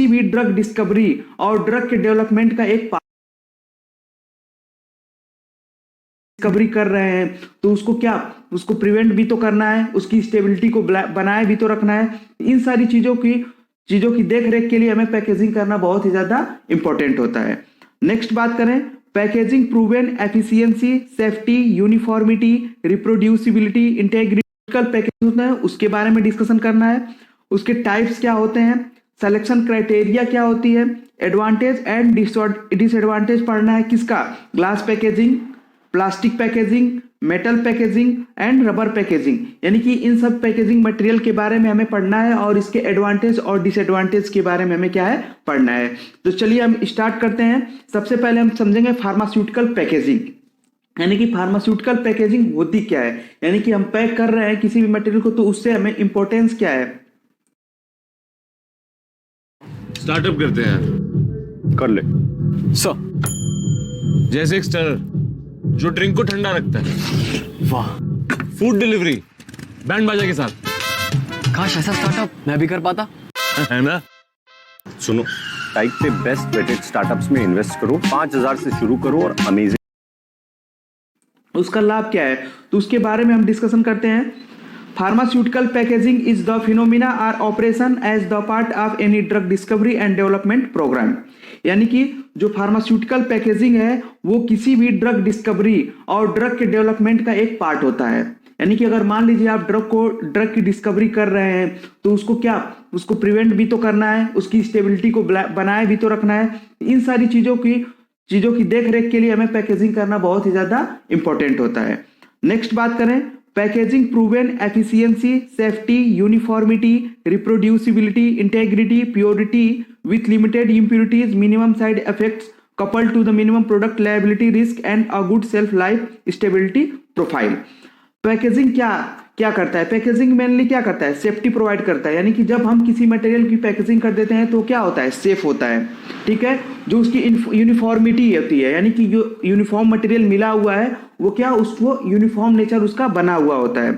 भी drug discovery और drug के डेवलपमेंट का एक डिस्कवरी कर रहे हैं तो उसको प्रिवेंट भी तो करना है, उसकी स्टेबिलिटी को बनाए भी तो रखना है। इन सारी चीजों की देख रेख के लिए हमें पैकेजिंग करना बहुत ही ज्यादा इंपॉर्टेंट होता है। नेक्स्ट बात करें, packaging proven efficiency, safety, uniformity, reproducibility, integrity packaging होता है, उसके बारे में डिस्कशन करना है। उसके टाइप्स क्या होते हैं, सिलेक्शन क्राइटेरिया क्या होती है, एडवांटेज एंड डिसएडवांटेज पढ़ना है किसका, glass packaging, plastic packaging, metal packaging and rubber packaging, यानी कि इन सब पैकेजिंग मटेरियल के बारे में हमें पढ़ना है और इसके एडवांटेज और डिसएडवांटेज के बारे में हमें क्या है पढ़ना है। तो चलिए हम स्टार्ट करते हैं। सबसे पहले हम समझेंगे फार्मास्यूटिकल पैकेजिंग, यानी कि फार्मास्यूटिकल पैकेजिंग होती क्या है, यानी कि हम पैक कर रहे हैं किसी भी मटेरियल को तो उससे हमें इंपॉर्टेंस क्या है। स्टार्टअप करते हैं, कर ले सर। जैसे एक स्टरर जो ड्रिंक को ठंडा रखता है। वाह, फूड डिलीवरी बैंड बाजा के साथ। काश ऐसा स्टार्टअप मैं भी कर पाता। है ना। सुनो, टाइप पे बेस्ट रेटेड स्टार्टअप्स में इन्वेस्ट करो, 5,000 से शुरू करो और अमेजिंग। उसका लाभ क्या है तो उसके बारे में हम डिस्कशन करते हैं। Pharmaceutical packaging is the phenomena or operation as the part of any drug discovery and development programme, यानी कि जो फार्मास्यूटिकल पैकेजिंग है वो किसी भी ड्रग डिस्कवरी और ड्रग के डेवलपमेंट का एक पार्ट होता है। यानी कि अगर मान लीजिए आप ड्रग की डिस्कवरी कर रहे हैं तो उसको प्रिवेंट भी तो करना है, उसकी स्टेबिलिटी को बनाए भी तो रखना है। इन सारी चीजों की देख रेख के लिए हमें पैकेजिंग करना बहुत ही ज्यादा इंपॉर्टेंट होता है। नेक्स्ट बात करें, packaging proven efficiency, safety, uniformity, reproducibility, integrity, purity with limited impurities, minimum side effects coupled to the minimum product liability risk and a good shelf life stability profile। Packaging क्या करता है, packaging mainly क्या करता है, safety provide करता है। यानी कि जब हम किसी मटेरियल की पैकेजिंग कर देते हैं तो क्या होता है, सेफ होता है। ठीक है, जो उसकी यूनिफॉर्मिटी होती है, यानी कि जो यूनिफॉर्म मटेरियल मिला हुआ है वो क्या, उसको यूनिफॉर्म नेचर उसका बना हुआ होता है।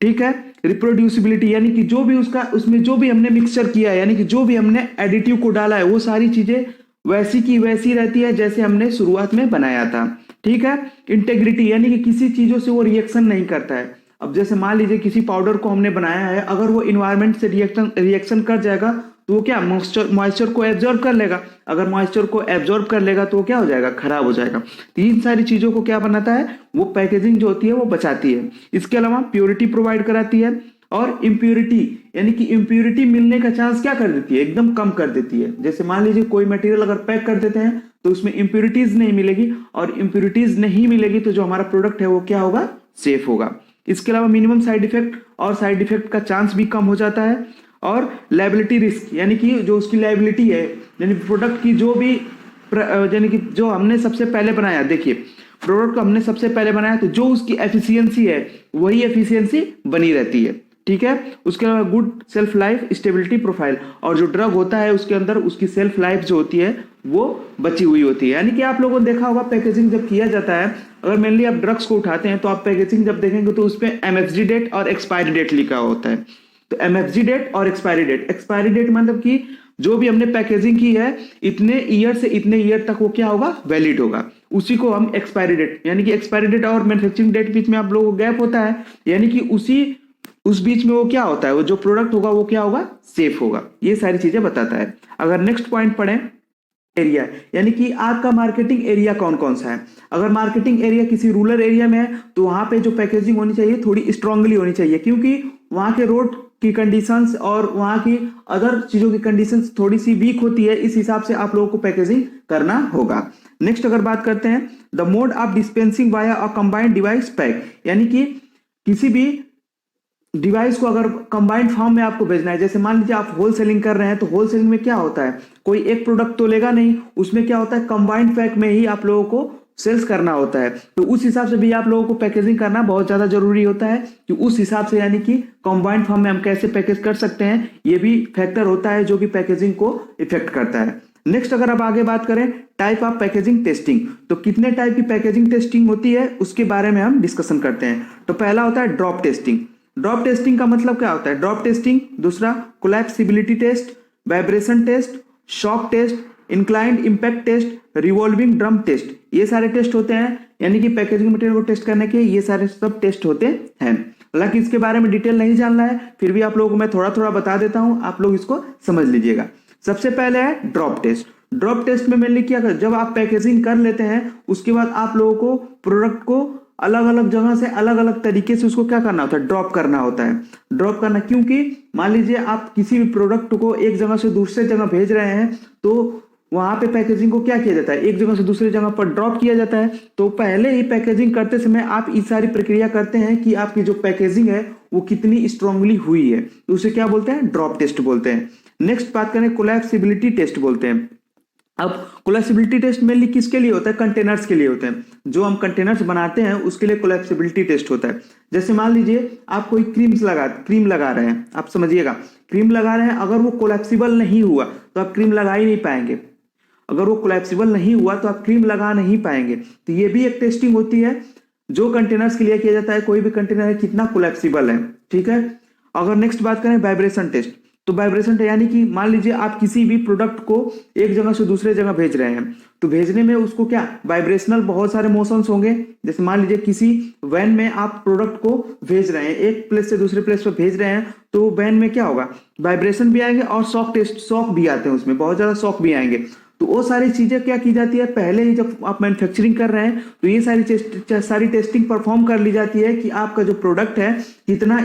ठीक है, रिप्रोड्यूसिबिलिटी, यानी कि जो भी उसमें जो भी हमने मिक्सचर किया है, यानी कि जो भी हमने एडिटिव को डाला है वो सारी चीजें वैसी की वैसी रहती है जैसे हमने शुरुआत में बनाया था। ठीक है, इंटेग्रिटी, यानी कि किसी चीजों से वो रिएक्शन नहीं करता है। अब जैसे मान लीजिए किसी पाउडर को हमने बनाया है, अगर वो इन्वायरमेंट से रिएक्शन कर जाएगा तो वो क्या, मॉइस्चर को एब्जॉर्ब कर लेगा। अगर मॉइस्चर को एब्जॉर्ब कर लेगा तो वो क्या हो जाएगा, खराब हो जाएगा। तो इन सारी चीजों को क्या बनाता है, वो पैकेजिंग जो होती है वो बचाती है। इसके अलावा प्योरिटी प्रोवाइड कराती है और इम्प्योरिटी, यानी कि इम्प्योरिटी मिलने का चांस क्या कर देती है, एकदम कम कर देती है। जैसे मान लीजिए कोई मटेरियल अगर पैक कर देते हैं तो उसमें इम्प्योरिटीज नहीं मिलेगी, और इम्प्योरिटीज नहीं मिलेगी तो जो हमारा प्रोडक्ट है वो क्या होगा, सेफ होगा। इसके अलावा मिनिमम साइड इफेक्ट, और साइड इफेक्ट का चांस भी कम हो जाता है। और लायबिलिटी रिस्क, यानी कि जो उसकी लायबिलिटी है, यानी प्रोडक्ट की जो भी, यानी कि जो हमने सबसे पहले बनाया, देखिए प्रोडक्ट को हमने सबसे पहले बनाया तो जो उसकी एफिशिएंसी है वही एफिशिएंसी बनी रहती है। ठीक है, उसके अलावा good self life stability profile, और जो ड्रग होता है उसके अंदर उसकी सेल्फ लाइफ जो होती है वो बची हुई होती है। यानी कि आप लोगों ने देखा होगा पैकेजिंग जब किया जाता है, अगर मेनली आप ड्रग्स को उठाते हैं तो आप पैकेजिंग जब देखेंगे तो उसपे एमएफजी डेट और एक्सपायरी डेट लिखा होता है। तो एमएफजी डेट और एक्सपायरी डेट मतलब कि जो भी हमने पैकेजिंग की है इतने ईयर से इतने ईयर तक वो क्या होगा, वैलिड होगा, उसी को हम एक्सपायरी डेट, यानी कि एक्सपायरी डेट और मैन्युफैक्चरिंग डेट बीच में आप लोगों को गैप होता है, यानी कि उस बीच में वो क्या होता है, वो जो प्रोडक्ट होगा वो क्या होगा, सेफ होगा। ये सारी चीजें बताता है। अगर नेक्स्ट पॉइंट पढ़ें, एरिया, यानी कि आपका मार्केटिंग एरिया कौन कौन सा है। अगर मार्केटिंग एरिया किसी रूरल एरिया में है तो वहां पे जो पैकेजिंग होनी चाहिए थोड़ी स्ट्रांगली होनी चाहिए, क्योंकि वहां के रोड की कंडीशंस और वहां की अदर चीजों की कंडीशंस थोड़ी सी वीक होती है, इस हिसाब से आप लोगों को पैकेजिंग करना होगा। नेक्स्ट अगर बात करते हैं, the mode of dispensing via a combined device pack, यानी कि किसी भी डिवाइस को अगर कंबाइंड फॉर्म में आपको भेजना है, जैसे मान लीजिए आप होलसेलिंग कर रहे हैं तो होलसेलिंग में क्या होता है, कोई एक प्रोडक्ट तो लेगा नहीं, उसमें क्या होता है, कंबाइंड पैक में ही आप लोगों को सेल्स करना होता है। तो उस हिसाब से भी आप लोगों को पैकेजिंग करना बहुत ज्यादा जरूरी होता है कि उस हिसाब से, यानी कि कंबाइंड फॉर्म में हम कैसे पैकेज कर सकते हैं, ये भी फैक्टर होता है जो कि पैकेजिंग को इफेक्ट करता है। नेक्स्ट अगर आप आगे बात करें टाइप ऑफ पैकेजिंग टेस्टिंग, तो कितने टाइप की पैकेजिंग टेस्टिंग होती है उसके बारे में हम डिस्कशन करते हैं। तो पहला होता है ड्रॉप टेस्टिंग। ड्रॉप टेस्टिंग का मतलब क्या होता है, ड्रॉप टेस्टिंग, दूसरा collapsibility test, vibration test, shock test, inclined impact test, revolving drum test, ये सारे टेस्ट होते हैं। यानी कि पैकेजिंग मटेरियल को टेस्ट करने के ये सारे सब टेस्ट होते हैं। हालांकि इसके बारे में डिटेल नहीं जानना है, फिर भी आप लोगों को मैं थोड़ा थोड़ा बता देता हूं, आप लोग इसको समझ लीजिएगा। सबसे पहले है ड्रॉप टेस्ट। ड्रॉप टेस्ट में मेनली क्या कर, जब आप पैकेजिंग कर लेते हैं उसके बाद आप लोगों को प्रोडक्ट को अलग अलग जगह से अलग अलग तरीके से उसको क्या करना होता है, ड्रॉप करना होता है। ड्रॉप करना क्योंकि मान लीजिए आप किसी भी प्रोडक्ट को एक जगह से दूसरे जगह भेज रहे हैं, तो वहां पे पैकेजिंग को क्या किया जाता है, एक जगह से दूसरी जगह पर ड्रॉप किया जाता है। तो पहले ही पैकेजिंग करते समय आप इस सारी प्रक्रिया करते हैं कि आपकी जो पैकेजिंग है वो कितनी स्ट्रांगली हुई है, तो उसे क्या बोलते हैं, ड्रॉप टेस्ट बोलते हैं। नेक्स्ट बात करें, कोलैप्सिबिलिटी टेस्ट बोलते हैं। अब कोलैप्सिबिलिटी टेस्ट मेनली किसके लिए होता है, कंटेनर्स के लिए होते हैं। जो हम कंटेनर्स बनाते हैं उसके लिए कोलैप्सिबिलिटी टेस्ट होता है। जैसे मान लीजिए आप कोई क्रीम लगा रहे हैं, आप समझिएगा क्रीम लगा रहे हैं, अगर वो कोलैप्सिबल नहीं हुआ तो आप क्रीम लगा ही नहीं पाएंगे। अगर वो कोलैप्सिबल नहीं हुआ तो आप क्रीम लगा नहीं पाएंगे। तो ये भी एक टेस्टिंग होती है जो कंटेनर्स के लिए किया जाता है, कोई भी कंटेनर है कितना कोलैप्सिबल है, ठीक है। अगर नेक्स्ट बात करें वाइब्रेशन टेस्ट, तो वाइब्रेशन यानी कि मान लीजिए आप किसी भी प्रोडक्ट को एक जगह से दूसरे जगह भेज रहे हैं, तो भेजने में उसको क्या वाइब्रेशनल बहुत सारे मोशंस होंगे। जैसे मान लीजिए किसी वैन में आप प्रोडक्ट को भेज रहे हैं, एक प्लेस से दूसरे प्लेस पर भेज रहे हैं, तो वैन में क्या होगा, वाइब्रेशन भी आएंगे और शॉक भी आते हैं, उसमें बहुत ज्यादा शॉक भी आएंगे। तो वो सारी चीजें क्या की जाती है, पहले ही जब आप मैन्युफैक्चरिंग कर रहे हैं तो ये सारी टेस्टिंग परफॉर्म कर ली जाती है कि आपका जो प्रोडक्ट है कितना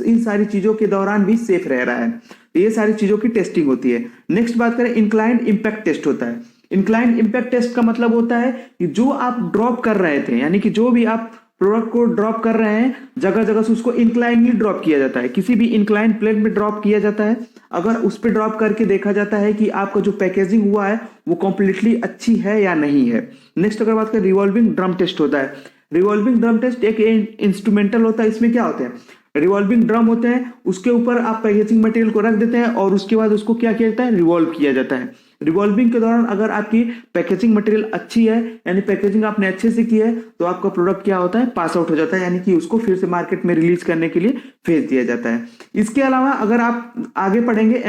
इन सारी चीजों के दौरान भी सेफ रह रहा है। तो ये सारी चीजों की टेस्टिंग होती है। नेक्स्ट बात करें, इंक्लाइंड इम्पैक्ट टेस्ट होता है। इंक्लाइंड इम्पैक्ट टेस्ट का मतलब होता है कि जो आप ड्रॉप कर रहे थे, यानी कि जो भी आप प्रोडक्ट को ड्रॉप कर रहे हैं जगह जगह से उसको इंक्लाइनली ड्रॉप किया जाता है, किसी भी इंक्लाइन प्लेन में ड्रॉप किया जाता है। अगर उस पर ड्रॉप करके देखा जाता है कि आपका जो पैकेजिंग हुआ है वो कंप्लीटली अच्छी है या नहीं है। नेक्स्ट अगर बात करें, रिवॉल्विंग ड्रम टेस्ट होता है। रिवॉल्विंग ड्रम टेस्ट एक इंस्ट्रूमेंटल होता है। इसमें क्या होते हैं, रिवॉल्विंग ड्रम होते हैं, उसके ऊपर आप पैकेजिंग मटेरियल को रख देते हैं और उसके बाद उसको क्या किया जाता है, रिवॉल्व किया जाता है। रिवॉल्विंग के दौरान अगर आपकी पैकेजिंग मटेरियल अच्छी है, यानी पैकेजिंग आपने अच्छे से की है, तो आपका प्रोडक्ट क्या होता है, पास आउट हो जाता है, यानी कि उसको फिर से मार्केट में रिलीज करने के लिए भेज दिया जाता है। इसके अलावा अगर आप आगे पढ़ेंगे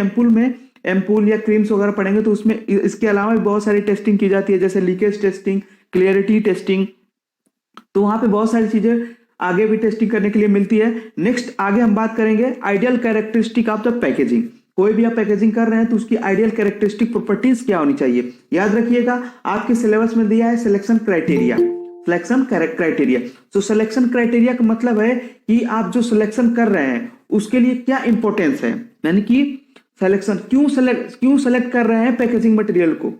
एम्पूल या क्रीम्स वगैरह पढ़ेंगे, तो उसमें इसके अलावा भी बहुत सारी टेस्टिंग की जाती है, जैसे लीकेज टेस्टिंग, क्लियरिटी टेस्टिंग। तो वहां पे बहुत सारी चीजें आगे भी टेस्टिंग करने के लिए मिलती है। नेक्स्ट आगे हम बात करेंगे ideal characteristic of the packaging. कोई भी आप पैकेजिंग कर रहे हैं तो उसकी आइडियल कैरेक्टरिस्टिक प्रॉपर्टीज क्या होनी चाहिए, याद रखिएगा आपके सिलेबस में दिया है सिलेक्शन क्राइटेरिया। तो सिलेक्शन क्राइटेरिया का मतलब है कि आप जो सिलेक्शन कर रहे हैं उसके लिए क्या इंपॉर्टेंस है, यानी कि सिलेक्शन क्यों सेलेक्ट कर रहे हैं पैकेजिंग मटेरियल को,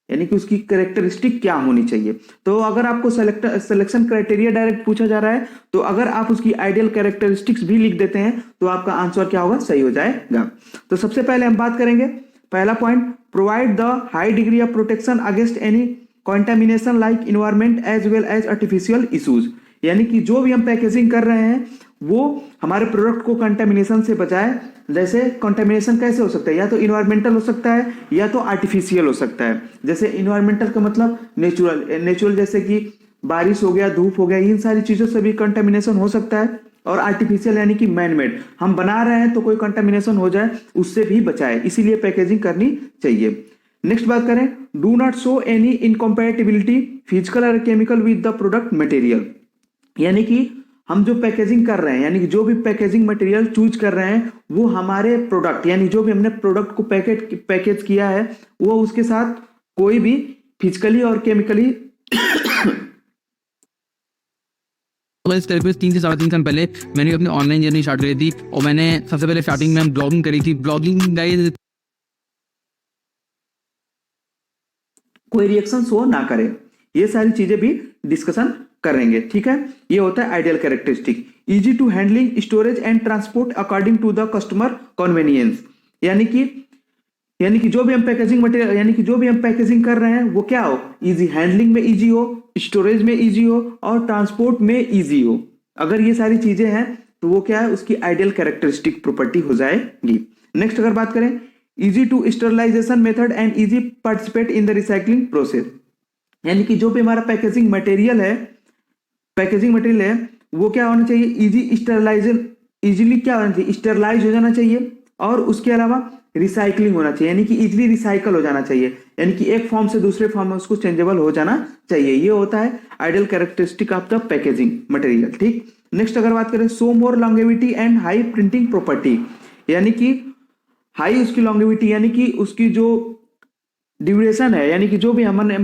यानी कि उसकी कैरेक्टरिस्टिक क्या होनी चाहिए। तो अगर आपको सिलेक्शन क्राइटेरिया डायरेक्ट पूछा जा रहा है, तो अगर आप उसकी आइडियल कैरेक्टरिस्टिक्स भी लिख देते हैं तो आपका आंसर क्या होगा, सही हो जाएगा। तो सबसे पहले हम बात करेंगे, पहला point, provide the high degree of protection against any contamination like environment as well as artificial issues. यानी कि जो भी हम पैकेजिंग कर रहे हैं वो हमारे प्रोडक्ट को कंटामिनेशन से बचाए। जैसे कंटामिनेशन कैसे हो सकता है, या तो इन्वायरमेंटल हो सकता है या तो आर्टिफिशियल हो सकता है। जैसे इन्वायरमेंटल का मतलब नेचुरल जैसे कि बारिश हो गया, धूप हो गया, इन सारी चीजों से भी कंटामिनेशन हो सकता है। और आर्टिफिशियल यानी कि मैनमेड, हम बना रहे हैं तो कोई कंटामिनेशन हो जाए उससे भी बचाए, इसीलिए पैकेजिंग करनी चाहिए। नेक्स्ट बात करें, do not show any incompatibility physical और chemical with the product material. यानी कि हम जो पैकेजिंग कर रहे हैं, यानी कि जो भी पैकेजिंग मटेरियल चूज कर रहे हैं वो हमारे प्रोडक्ट, यानी जो भी हमने प्रोडक्ट को पैकेज किया है वो उसके साथ कोई भी फिजिकली और केमिकली इस तरह 3 से 3.5 साल पहले मैंने अपनी ऑनलाइन जर्नी स्टार्ट करी थी और मैंने सबसे पहले स्टार्टिंग में ब्लॉगिंग करी थी। ब्लॉगिंग गाइस कोई रिएक्शन शो ना करे, ये सारी चीजें भी डिस्कशन करेंगे, ठीक है। ये होता है ideal characteristic. Easy to handling, storage and transport according to the customer convenience. यानी कि जो भी हम पैकेजिंग मटेरियल, यानी कि जो भी हम पैकेजिंग कर रहे हैं वो क्या हो, इजी, हैंडलिंग में इजी हो, स्टोरेज में इजी हो और ट्रांसपोर्ट में इजी हो। अगर ये सारी चीजें हैं तो वो क्या है, उसकी आइडियल कैरेक्टरिस्टिक प्रॉपर्टी हो जाएगी। नेक्स्ट अगर बात करें, easy to sterilisation method and easy participate in the recycling process. यानी कि जो भी हमारा पैकेजिंग मटेरियल है वो क्या होना चाहिए, इजी स्टरलाइजेशन, इजीली क्या होना चाहिए, स्टरलाइज हो जाना चाहिए, और उसके अलावा रिसाइकलिंग होना चाहिए, यानी कि इजीली रिसाइकल हो जाना चाहिए, यानी कि एक फॉर्म से दूसरे फॉर्म में उसको चेंजेबल हो जाना चाहिए। ये होता है ideal characteristic of the packaging material. ठीक, नेक्स्ट अगर बात करें show more longevity and high printing property, यानी कि हाई उसकी लॉन्गेविटी यानी कि उसकी जो ड्यूरेशन है, यानी कि जो भी हमने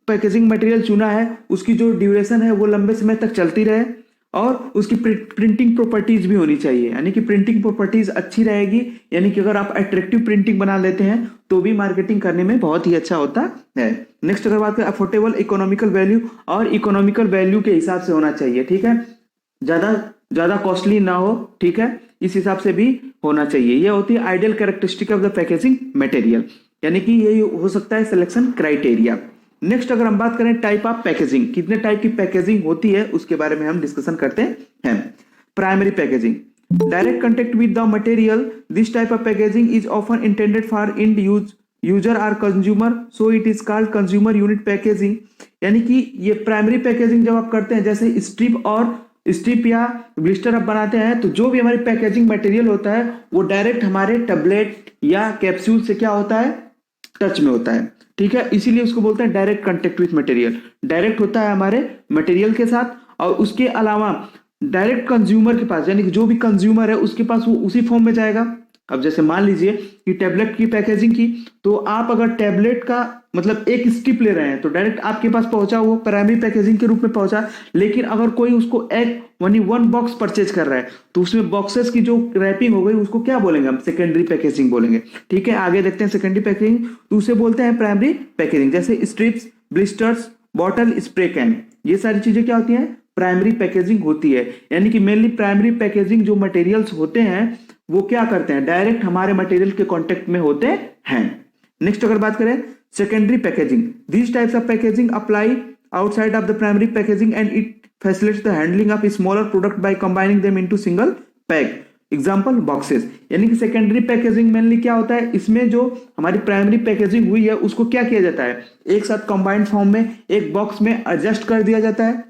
पैकेजिंग मटेरियल चुना है उसकी जो ड्यूरेशन है वो लंबे समय तक चलती रहे, और उसकी प्रिंटिंग प्रॉपर्टीज भी होनी चाहिए, यानी कि प्रिंटिंग प्रॉपर्टीज अच्छी रहेगी, यानी कि अगर आप अट्रैक्टिव प्रिंटिंग बना लेते हैं तो भी मार्केटिंग करने में बहुत ही अच्छा होता है। नेक्स्ट अगर बात करें अफोर्डेबल इकोनॉमिकल वैल्यू, और इकोनॉमिकल वैल्यू के हिसाब से होना चाहिए। ठीक है, ज्यादा कॉस्टली ना हो, ठीक है, इस हिसाब से भी होना चाहिए। ये होती है ideal characteristic of the packaging material, यानी कि ये हो सकता है सिलेक्शन क्राइटेरिया। नेक्स्ट अगर हम बात करें टाइप ऑफ पैकेजिंग, कितने टाइप की पैकेजिंग होती है उसके बारे में हम डिस्कशन करते हैं। Primary packaging, direct contact with the material, this type of packaging is often intended for end user और consumer, so it is called consumer unit packaging. यानी कि ये प्राइमरी पैकेजिंग जब आप करते हैं, जैसे स्ट्रिप या ब्लिस्टर आप बनाते हैं, तो जो भी हमारी पैकेजिंग मटेरियल होता है वो डायरेक्ट हमारे टैबलेट या कैप्सूल से क्या होता है, टच में होता है। ठीक है, इसीलिए उसको बोलते हैं direct contact with material, direct होता है हमारे मटेरियल के साथ, और उसके अलावा डायरेक्ट कंज्यूमर के पास, यानी कि जो भी कंज्यूमर है उसके पास वो उसी फॉर्म में जाएगा। अब जैसे मान लीजिए कि टैबलेट की पैकेजिंग की, तो आप अगर टैबलेट का मतलब एक स्ट्रिप ले रहे हैं तो डायरेक्ट आपके पास पहुंचा, वो प्राइमरी पैकेजिंग के रूप में पहुंचा। लेकिन अगर कोई उसको वन बॉक्स परचेज कर रहा है तो उसमें बॉक्सेस की जो रैपिंग हो गई उसको क्या बोलेंगे हम, सेकेंडरी पैकेजिंग बोलेंगे। ठीक है, आगे देखते हैं सेकेंडरी पैकेजिंग, तो उसे बोलते हैं प्राइमरी पैकेजिंग। जैसे strips, blisters, bottle, spray can, ये सारी चीजें क्या होती हैं, प्राइमरी पैकेजिंग होती है। यानी कि मेनली प्राइमरी पैकेजिंग जो मटेरियल्स होते हैं वो क्या करते हैं, डायरेक्ट हमारे मटेरियल के कांटेक्ट में होते हैं। नेक्स्ट अगर बात करें secondary packaging, this types of packaging apply outside of the primary packaging and it facilitates the handling of a smaller product by combining them into single pack, example boxes. यानी कि secondary packaging mainly क्या होता है, इसमें जो हमारी primary packaging हुई है उसको क्या किया जाता है, एक साथ कंबाइंड फॉर्म में एक बॉक्स में एडजस्ट कर दिया जाता है,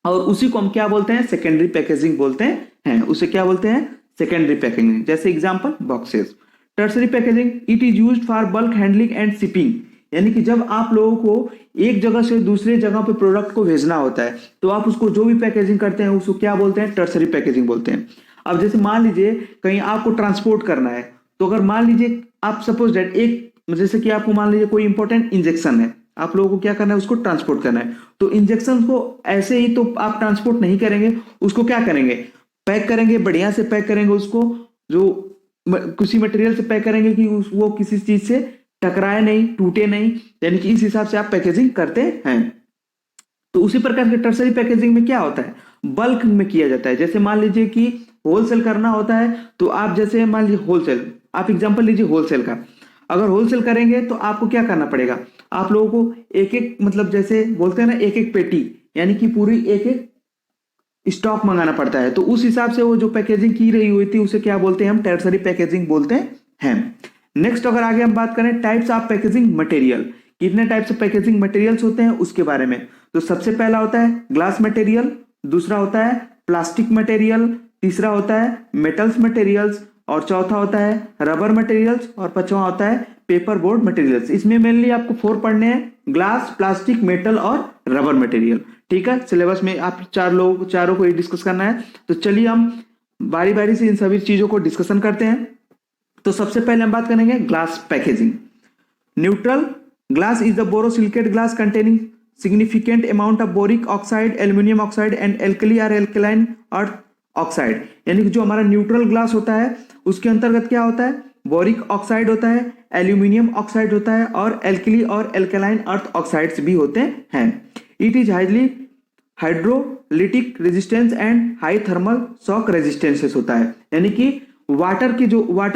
और उसी को हम क्या बोलते हैं, सेकेंडरी पैकेजिंग बोलते हैं। उसे क्या बोलते हैं, सेकेंडरी पैकेजिंग। जैसे example boxes. Tertiary packaging, it is used for bulk handling and shipping, यानी कि जब आप लोगों को एक जगह से दूसरे जगह पे प्रोडक्ट को भेजना होता है तो आप उसको जो भी पैकेजिंग करते हैं उसको क्या बोलते हैं, टर्सरी पैकेजिंग बोलते हैं। अब जैसे मान लीजिए कहीं आपको ट्रांसपोर्ट करना है, तो अगर मान लीजिए आप सपोज दैट एक, जैसे कि आपको मान लीजिए कोई इंपॉर्टेंट इंजेक्शन है, आप लोगों को क्या करना है, उसको ट्रांसपोर्ट करना है, तो इंजेक्शन को ऐसे ही तो आप ट्रांसपोर्ट नहीं करेंगे, उसको क्या करेंगे, पैक करेंगे, बढ़िया से पैक करेंगे उसको, जो किसी मटेरियल से पैक करेंगे कि वो किसी चीज से टकराए नहीं, टूटे नहीं, यानी कि इस हिसाब से आप पैकेजिंग करते हैं। तो उसी प्रकार के टर्सरी पैकेजिंग में क्या होता है, बल्क में किया जाता है। जैसे मान लीजिए कि होलसेल करना होता है, तो आप जैसे मान लीजिए होलसेल, आप एग्जांपल लीजिए होलसेल का, अगर होलसेल करेंगे तो आपको क्या करना पड़ेगा, आप लोगों को एक एक मतलब जैसे बोलते हैं ना, एक एक पेटी, यानी कि पूरी एक एक स्टॉक मंगाना पड़ता है। तो उस हिसाब से वो जो पैकेजिंग की रही हुई थी उसे क्या बोलते हैं, हम टर्सरी पैकेजिंग बोलते हैं। नेक्स्ट अगर आगे हम बात करें टाइप्स ऑफ पैकेजिंग मटेरियल, कितने टाइप्स ऑफ पैकेजिंग मटेरियल्स होते हैं उसके बारे में, तो सबसे पहला होता है ग्लास मटेरियल, दूसरा होता है प्लास्टिक मटेरियल, तीसरा होता है मेटल्स मटेरियल्स, और चौथा होता है रबर मटेरियल्स, और पांचवा होता है पेपर बोर्ड मटेरियल्स। इसमें मेनली आपको 4 पढ़ने हैं, ग्लास, प्लास्टिक, मेटल और रबर मटेरियल। ठीक है, सिलेबस में आप चारों को डिस्कस करना है। तो चलिए हम बारी बारी से इन सभी चीजों को डिस्कशन करते हैं। तो सबसे पहले हम बात करेंगे glass packaging. Neutral glass is the borosilicate glass containing significant amount of boric oxide, aluminium oxide and alkali और एल्कलाइन अर्थ ऑक्साइड। यानी कि जो हमारा न्यूट्रल ग्लास होता है उसके अंतर्गत क्या होता है, बोरिक ऑक्साइड होता है, एल्यूमिनियम ऑक्साइड होता है, और एल्कली और एल्कलाइन अर्थ ऑक्साइड्स भी होते हैं। It is highly hydrolytic resistance and high thermal shock resistances होता है। यानी कि वाटर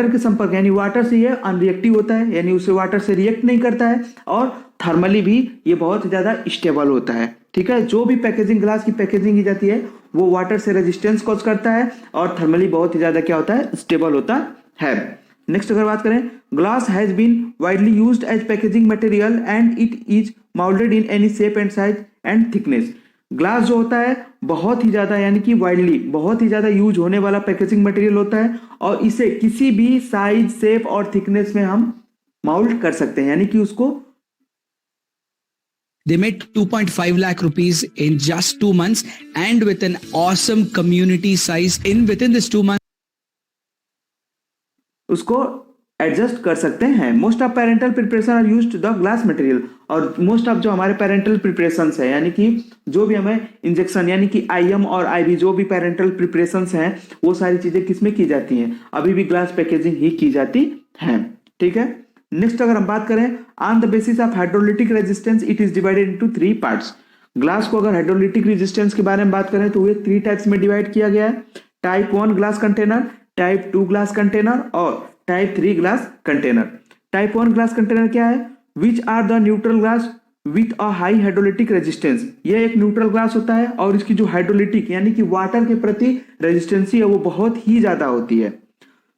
के संपर्क, यानी वाटर से ये अनरिएक्टिव होता है, यानी उसे वाटर से रिएक्ट नहीं करता है, और थर्मली भी ये बहुत ज्यादा स्टेबल होता है। ठीक है, जो भी पैकेजिंग ग्लास की पैकेजिंग की जाती है वो वाटर से रेजिस्टेंस कॉज करता है, और थर्मली बहुत ही ज्यादा क्या होता है, स्टेबल होता है। नेक्स्ट अगर बात करें, glass has been widely used as packaging material and it is moulded in any shape and size and thickness. Glass जो होता है बहुत ही ज्यादा यानी कि वाइडली बहुत ही ज्यादा यूज होने वाला पैकेजिंग मटेरियल होता है और इसे किसी भी साइज शेप और थिकनेस में हम माउल्ट कर सकते हैं यानी कि उसको They made 2.5 lakh rupees in just 2 months and with an awesome community size within this 2 months. उसको एडजस्ट कर सकते हैं। Most of parental preparation are used the glass material और मोस्ट ऑफ जो हमारे पेरेंटल प्रिपरेशंस है यानी कि जो भी हमें इंजेक्शन यानी कि आईएम और आईवी जो भी पेरेंटल प्रिपरेशंस हैं वो सारी चीजें किसमें की जाती हैं, अभी भी ग्लास पैकेजिंग ही की जाती हैं। ठीक है, नेक्स्ट अगर हम बात करें on the basis of hydrolytic resistance it is divided into 3 parts. Glass को अगर हाइड्रोलिटिक रेजिस्टेंस के बारे में बात करें तो ये 3 टाइप्स में डिवाइड किया गया है, type 1 glass container, type 2 glass container और type 3 glass container. Type 1 glass container क्या है, which are the neutral glass with a high hydrolytic resistance. यह एक न्यूट्रल ग्लास होता है और इसकी जो हाइड्रोलिटिक यानी कि वाटर के प्रति रेजिस्टेंसी है वो बहुत ही ज्यादा होती है।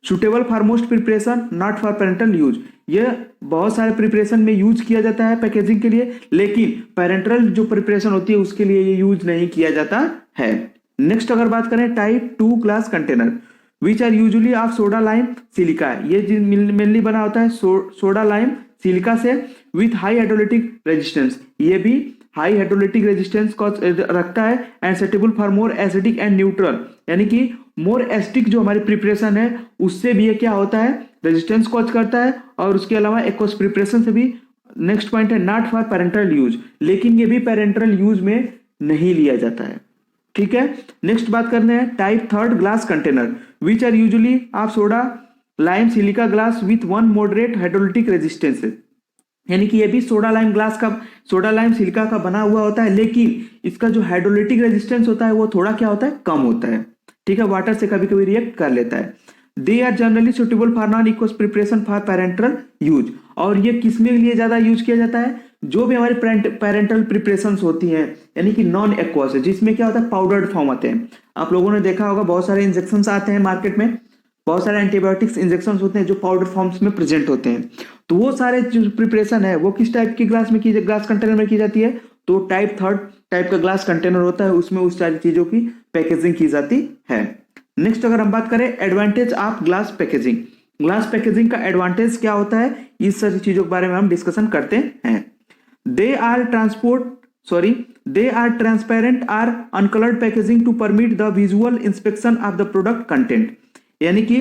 Suitable for most preparation not for parental use, यह बहुत सारे प्रिपरेशन में यूज किया जाता है पैकेजिंग के लिए, लेकिन पेरेंटल जो प्रिपरेशन होती है उसके लिए ये यूज नहीं किया जाता है। नेक्स्ट अगर बात करें type 2 glass container which are usually of soda lime silica, ये मेनली बना होता है सोडा लाइम सिलिका से विथ हाई हाइड्रोलिटिक रेजिस्टेंस, ये भी हाई हाइड्रोलिटिक रेजिस्टेंस को रखता है and suitable for more acidic and neutral, यानी कि मोर एसिडिक जो हमारी प्रिपरेशन है उससे भी ये क्या होता है रेजिस्टेंस कॉज करता है और उसके अलावा एक्वस प्रिपरेशन से भी। नेक्स्ट पॉइंट है नॉट फॉर पेरेंटल यूज, लेकिन ये भी पेरेंटल यूज में नहीं लिया जाता है। ठीक है, नेक्स्ट बात करते हैं type 3 glass container which are usually of soda lime silica glass with 1 moderate hydrolytic resistance, यानी कि ये भी सोडा लाइम सिलिका का बना हुआ होता है, लेकिन इसका जो हाइड्रोलिटिक रेजिस्टेंस होता है वो थोड़ा क्या होता है कम होता है। ठीक है, वाटर से कभी कभी रिएक्ट कर लेता है। They are generally suitable for non aqueous preparation for parental use, और ये किसमें लिए ज्यादा यूज किया जाता है, जो भी हमारी पेरेंटल प्रिपरेशंस होती हैं यानी कि नॉन एक्वस है जिसमें क्या होता है पाउडर्ड फॉर्म आते हैं। आप लोगों ने देखा होगा बहुत सारे इंजेक्शन आते हैं मार्केट में, बहुत सारे एंटीबायोटिक्स इंजेक्शन होते हैं जो पाउडर फॉर्म्स में प्रेजेंट होते हैं, तो वो सारे जो प्रिपरेशन है वो किस टाइप की ग्लास कंटेनर में की जाती है, तो टाइप 3 टाइप का ग्लास कंटेनर होता है, उसमें उस सारी चीजों की पैकेजिंग की जाती है। नेक्स्ट अगर हम बात करें advantage of glass packaging, glass packaging का एडवांटेज क्या होता है इस सारी चीजों के बारे में हम डिस्कशन करते हैं। They are transparent or uncoloured packaging to permit the visual inspection of the product content, यानी कि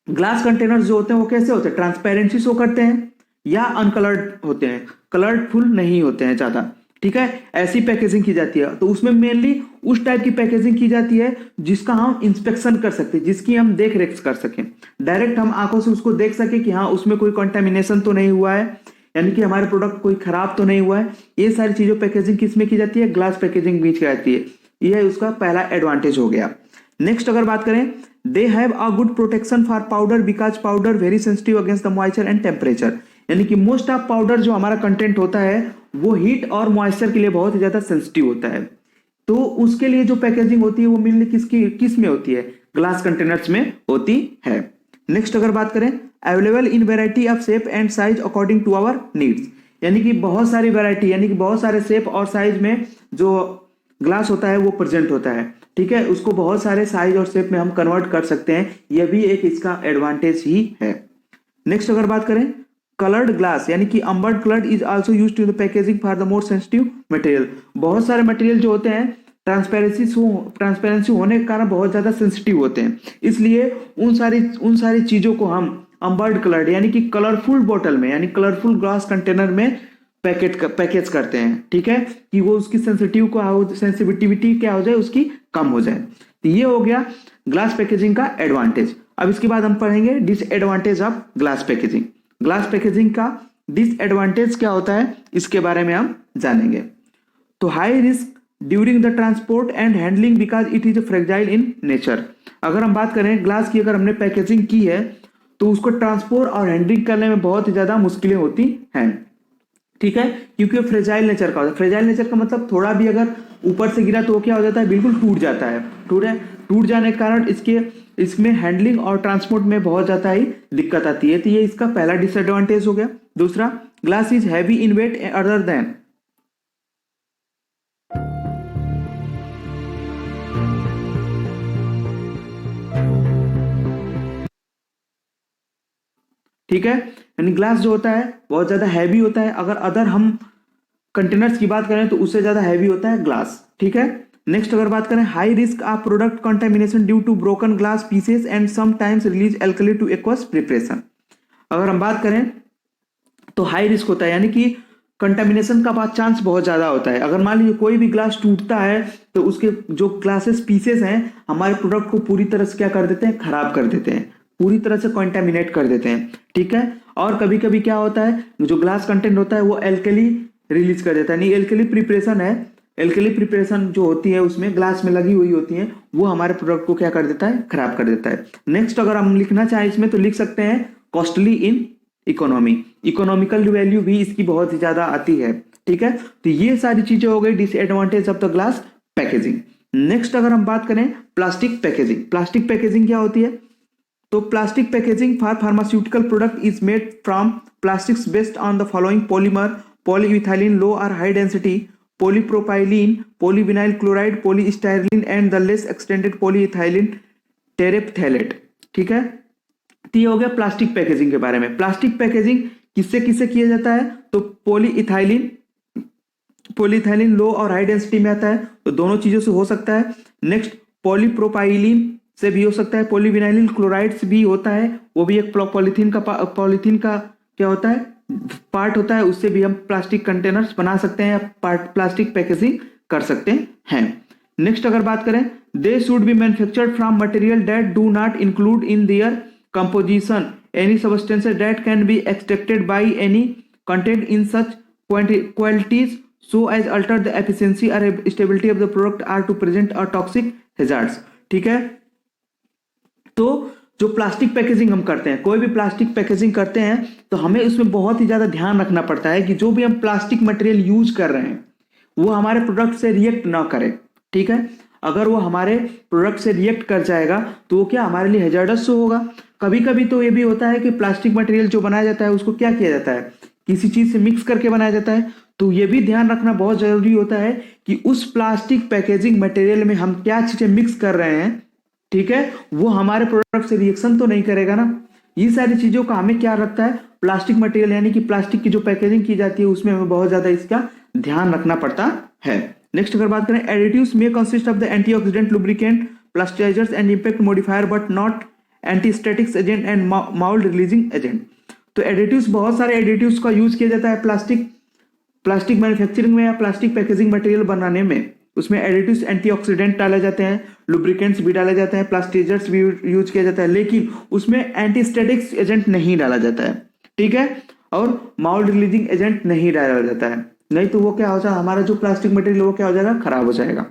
ग्लास कंटेनर जो होते हैं वो कैसे होते हैं, ट्रांसपेरेंसी शो करते हैं या अनकलर्ड होते हैं, कलरफुल नहीं होते हैं ज्यादा। ठीक है, ऐसी पैकेजिंग की जाती है, तो उसमें मेनली उस टाइप की पैकेजिंग की जाती है जिसका हम इंस्पेक्शन कर सकते हैं, जिसकी हम देख रेख कर सकें, डायरेक्ट हम आंखों से उसको देख सके कि हाँ उसमें कोई कंटेमिनेशन तो नहीं हुआ है, यानी कि हमारे प्रोडक्ट कोई खराब तो नहीं हुआ है। ये सारी चीजों पैकेजिंग किसमें की जाती है, ग्लास पैकेजिंग में की जाती है, यह उसका पहला एडवांटेज हो गया। नेक्स्ट अगर बात करें they have a good protection for powder because powder very sensitive against the moisture and temperature, यानी कि मोस्ट ऑफ पाउडर जो हमारा कंटेंट होता है वो हीट और मॉइस्चर के लिए बहुत ही ज्यादा सेंसिटिव होता है, तो उसके लिए जो पैकेजिंग होती है वो मेनली किस में होती है, ग्लास कंटेनर्स में होती है। नेक्स्ट अगर बात करें available in variety of shape and size according to our needs, यानी कि बहुत सारी वेराइटी यानी कि बहुत सारे शेप और साइज में जो ग्लास होता है वो प्रेजेंट होता है। ठीक है, उसको बहुत सारे साइज और शेप में हम कन्वर्ट कर सकते हैं, यह भी एक इसका एडवांटेज ही है। नेक्स्ट अगर बात करें कलर्ड ग्लास, यानी कि ambered coloured is also used to the packaging for the more sensitive material, बहुत सारे मटेरियल जो होते हैं ट्रांसपेरेंसी होने के कारण बहुत ज्यादा सेंसिटिव होते हैं, इसलिए उन सारी चीजों को हम अम्बर्ड कलर्ड यानी कि कलरफुल बोतल में यानी कलरफुल ग्लास कंटेनर में पैकेज करते हैं। ठीक है, कि वो उसकी सेंसिटिविटी क्या हो जाए उसकी कम हो जाए, तो ये हो गया ग्लास पैकेजिंग का एडवांटेज। अब इसके बाद हम पढ़ेंगे disadvantage of glass packaging, glass packaging का डिसएडवांटेज क्या होता है इसके बारे में हम जानेंगे। तो high risk during the transport and handling because it is fragile in nature, अगर हम बात करें ग्लास की, अगर हमने पैकेजिंग की है तो उसको ट्रांसपोर्ट और हैंडलिंग करने में बहुत ही ज्यादा मुश्किलें होती हैं। ठीक है, क्योंकि फ्रेजाइल नेचर का होता है, फ्रेजाइल नेचर का मतलब थोड़ा भी अगर ऊपर से गिरा तो क्या हो जाता है, बिल्कुल टूट जाता है। टूट जाने के कारण इसमें हैंडलिंग और ट्रांसपोर्ट में बहुत ज्यादा ही दिक्कत आती है, तो ये इसका पहला डिसएडवांटेज हो गया। दूसरा, glass is heavy in weight other than ठीक है, यानी ग्लास जो होता है बहुत ज्यादा हैवी होता है। अगर अदर हम कंटेनर्स की बात करें तो उससे ज्यादा हैवी होता है ग्लास। ठीक है, नेक्स्ट अगर बात करें high risk of product contamination due to broken glass pieces and sometimes release alkali to aqueous preparation. अगर हम बात करें तो हाई रिस्क होता है, यानी कि कंटेमिनेशन का चांस बहुत ज्यादा होता है। अगर मान लीजिए कोई भी ग्लास टूटता है तो उसके जो ग्लासेस पीसेस हैं हमारे प्रोडक्ट को पूरी तरह से क्या कर देते हैं, खराब कर देते हैं, पूरी तरह से कंटेमिनेट कर देते हैं। ठीक है, और कभी कभी क्या होता है जो ग्लास कंटेंट होता है वो एल्कली रिलीज कर देता है, नहीं एल्कली प्रिपरेशन है, एल्कली प्रिपरेशन जो होती है उसमें ग्लास में लगी हुई होती है वो हमारे प्रोडक्ट को क्या कर देता है, खराब कर देता है। नेक्स्ट अगर हम लिखना चाहें इसमें तो लिख सकते हैं costly in economy, economical value भी इसकी बहुत ही ज्यादा आती है। ठीक है, तो ये सारी चीजें हो गई disadvantage of the glass packaging. Next अगर हम बात करें प्लास्टिक पैकेजिंग, प्लास्टिक पैकेजिंग क्या होती है, तो plastic packaging for pharmaceutical product is made from plastics based on the following polymer polyethylene low और high density polypropylene, polyvinyl chloride, polystyrene and the less extended polyethylene terephthalate। ठीक है, तो ये हो गया प्लास्टिक पैकेजिंग के बारे में। प्लास्टिक पैकेजिंग किससे किससे किया जाता है, तो पॉलीइथाइलिन लो और हाई डेंसिटी में आता है, तो दोनों चीजों से हो सकता है। नेक्स्ट पॉलीप्रोपाइलिन से भी हो सकता है, पॉलीविनाइलिन क्लोराइड से भी होता है, वो भी एक पॉलीथीन का क्या होता है, पार्ट होता है, उससे भी हम प्लास्टिक कंटेनर्स बना सकते हैं या प्लास्टिक पैकेजिंग कर सकते हैं। नेक्स्ट अगर बात करें they should be manufactured from material that do not include in their composition any substances that can be extracted by any content in such qualities so as alter the efficiency और stability of the product or to present a toxic hazards. ठीक है, तो जो plastic packaging हम करते हैं, कोई भी प्लास्टिक पैकेजिंग करते हैं तो हमें उसमें बहुत ही ज्यादा ध्यान रखना पड़ता है कि जो भी हम प्लास्टिक मटेरियल यूज कर रहे हैं वो हमारे प्रोडक्ट से रिएक्ट ना करे। ठीक है, अगर वो हमारे प्रोडक्ट से रिएक्ट कर जाएगा तो वो क्या हमारे लिए हैजार्डस होगा। कभी कभी तो ये भी होता है कि प्लास्टिक मटेरियल जो बनाया जाता है उसको क्या किया जाता है, किसी चीज से मिक्स करके बनाया जाता है, तो ये भी ध्यान रखना बहुत जरूरी होता है कि उस प्लास्टिक पैकेजिंग मटेरियल में हम क्या चीजें मिक्स कर रहे हैं, ठीक है, वो हमारे प्रोडक्ट से रिएक्शन तो नहीं करेगा ना। ये सारी चीजों का हमें क्या रखता है, प्लास्टिक मटेरियल यानी कि प्लास्टिक की जो पैकेजिंग की जाती है उसमें हमें बहुत ज्यादा इसका ध्यान रखना पड़ता है। नेक्स्ट अगर बात करें एडिटिव्स में consist of the antioxidant, lubricant, plasticizers and impact modifier but not antistatics agent and mould releasing agent. तो एडिटिव्स, बहुत सारे एडिटिव्स का यूज किया जाता है प्लास्टिक मैन्युफैक्चरिंग में या प्लास्टिक पैकेजिंग मटेरियल बनाने में। उसमें एडिटिव्स एंटीऑक्सीडेंट डाले जाते हैं, लुब्रिकेंट्स भी डाले जाते हैं, प्लास्टिसाइजर्स भी यूज किया जाता है, लेकिन उसमें एंटीस्टैटिक्स एजेंट नहीं डाला जाता है। ठीक है, और माउल्ड रिलीजिंग एजेंट नहीं डाला जाता है, नहीं तो वो क्या हो जाएगा, हमारा जो प्लास्टिक मटेरियल वो क्या हो जाएगा, खराब हो जाएगा।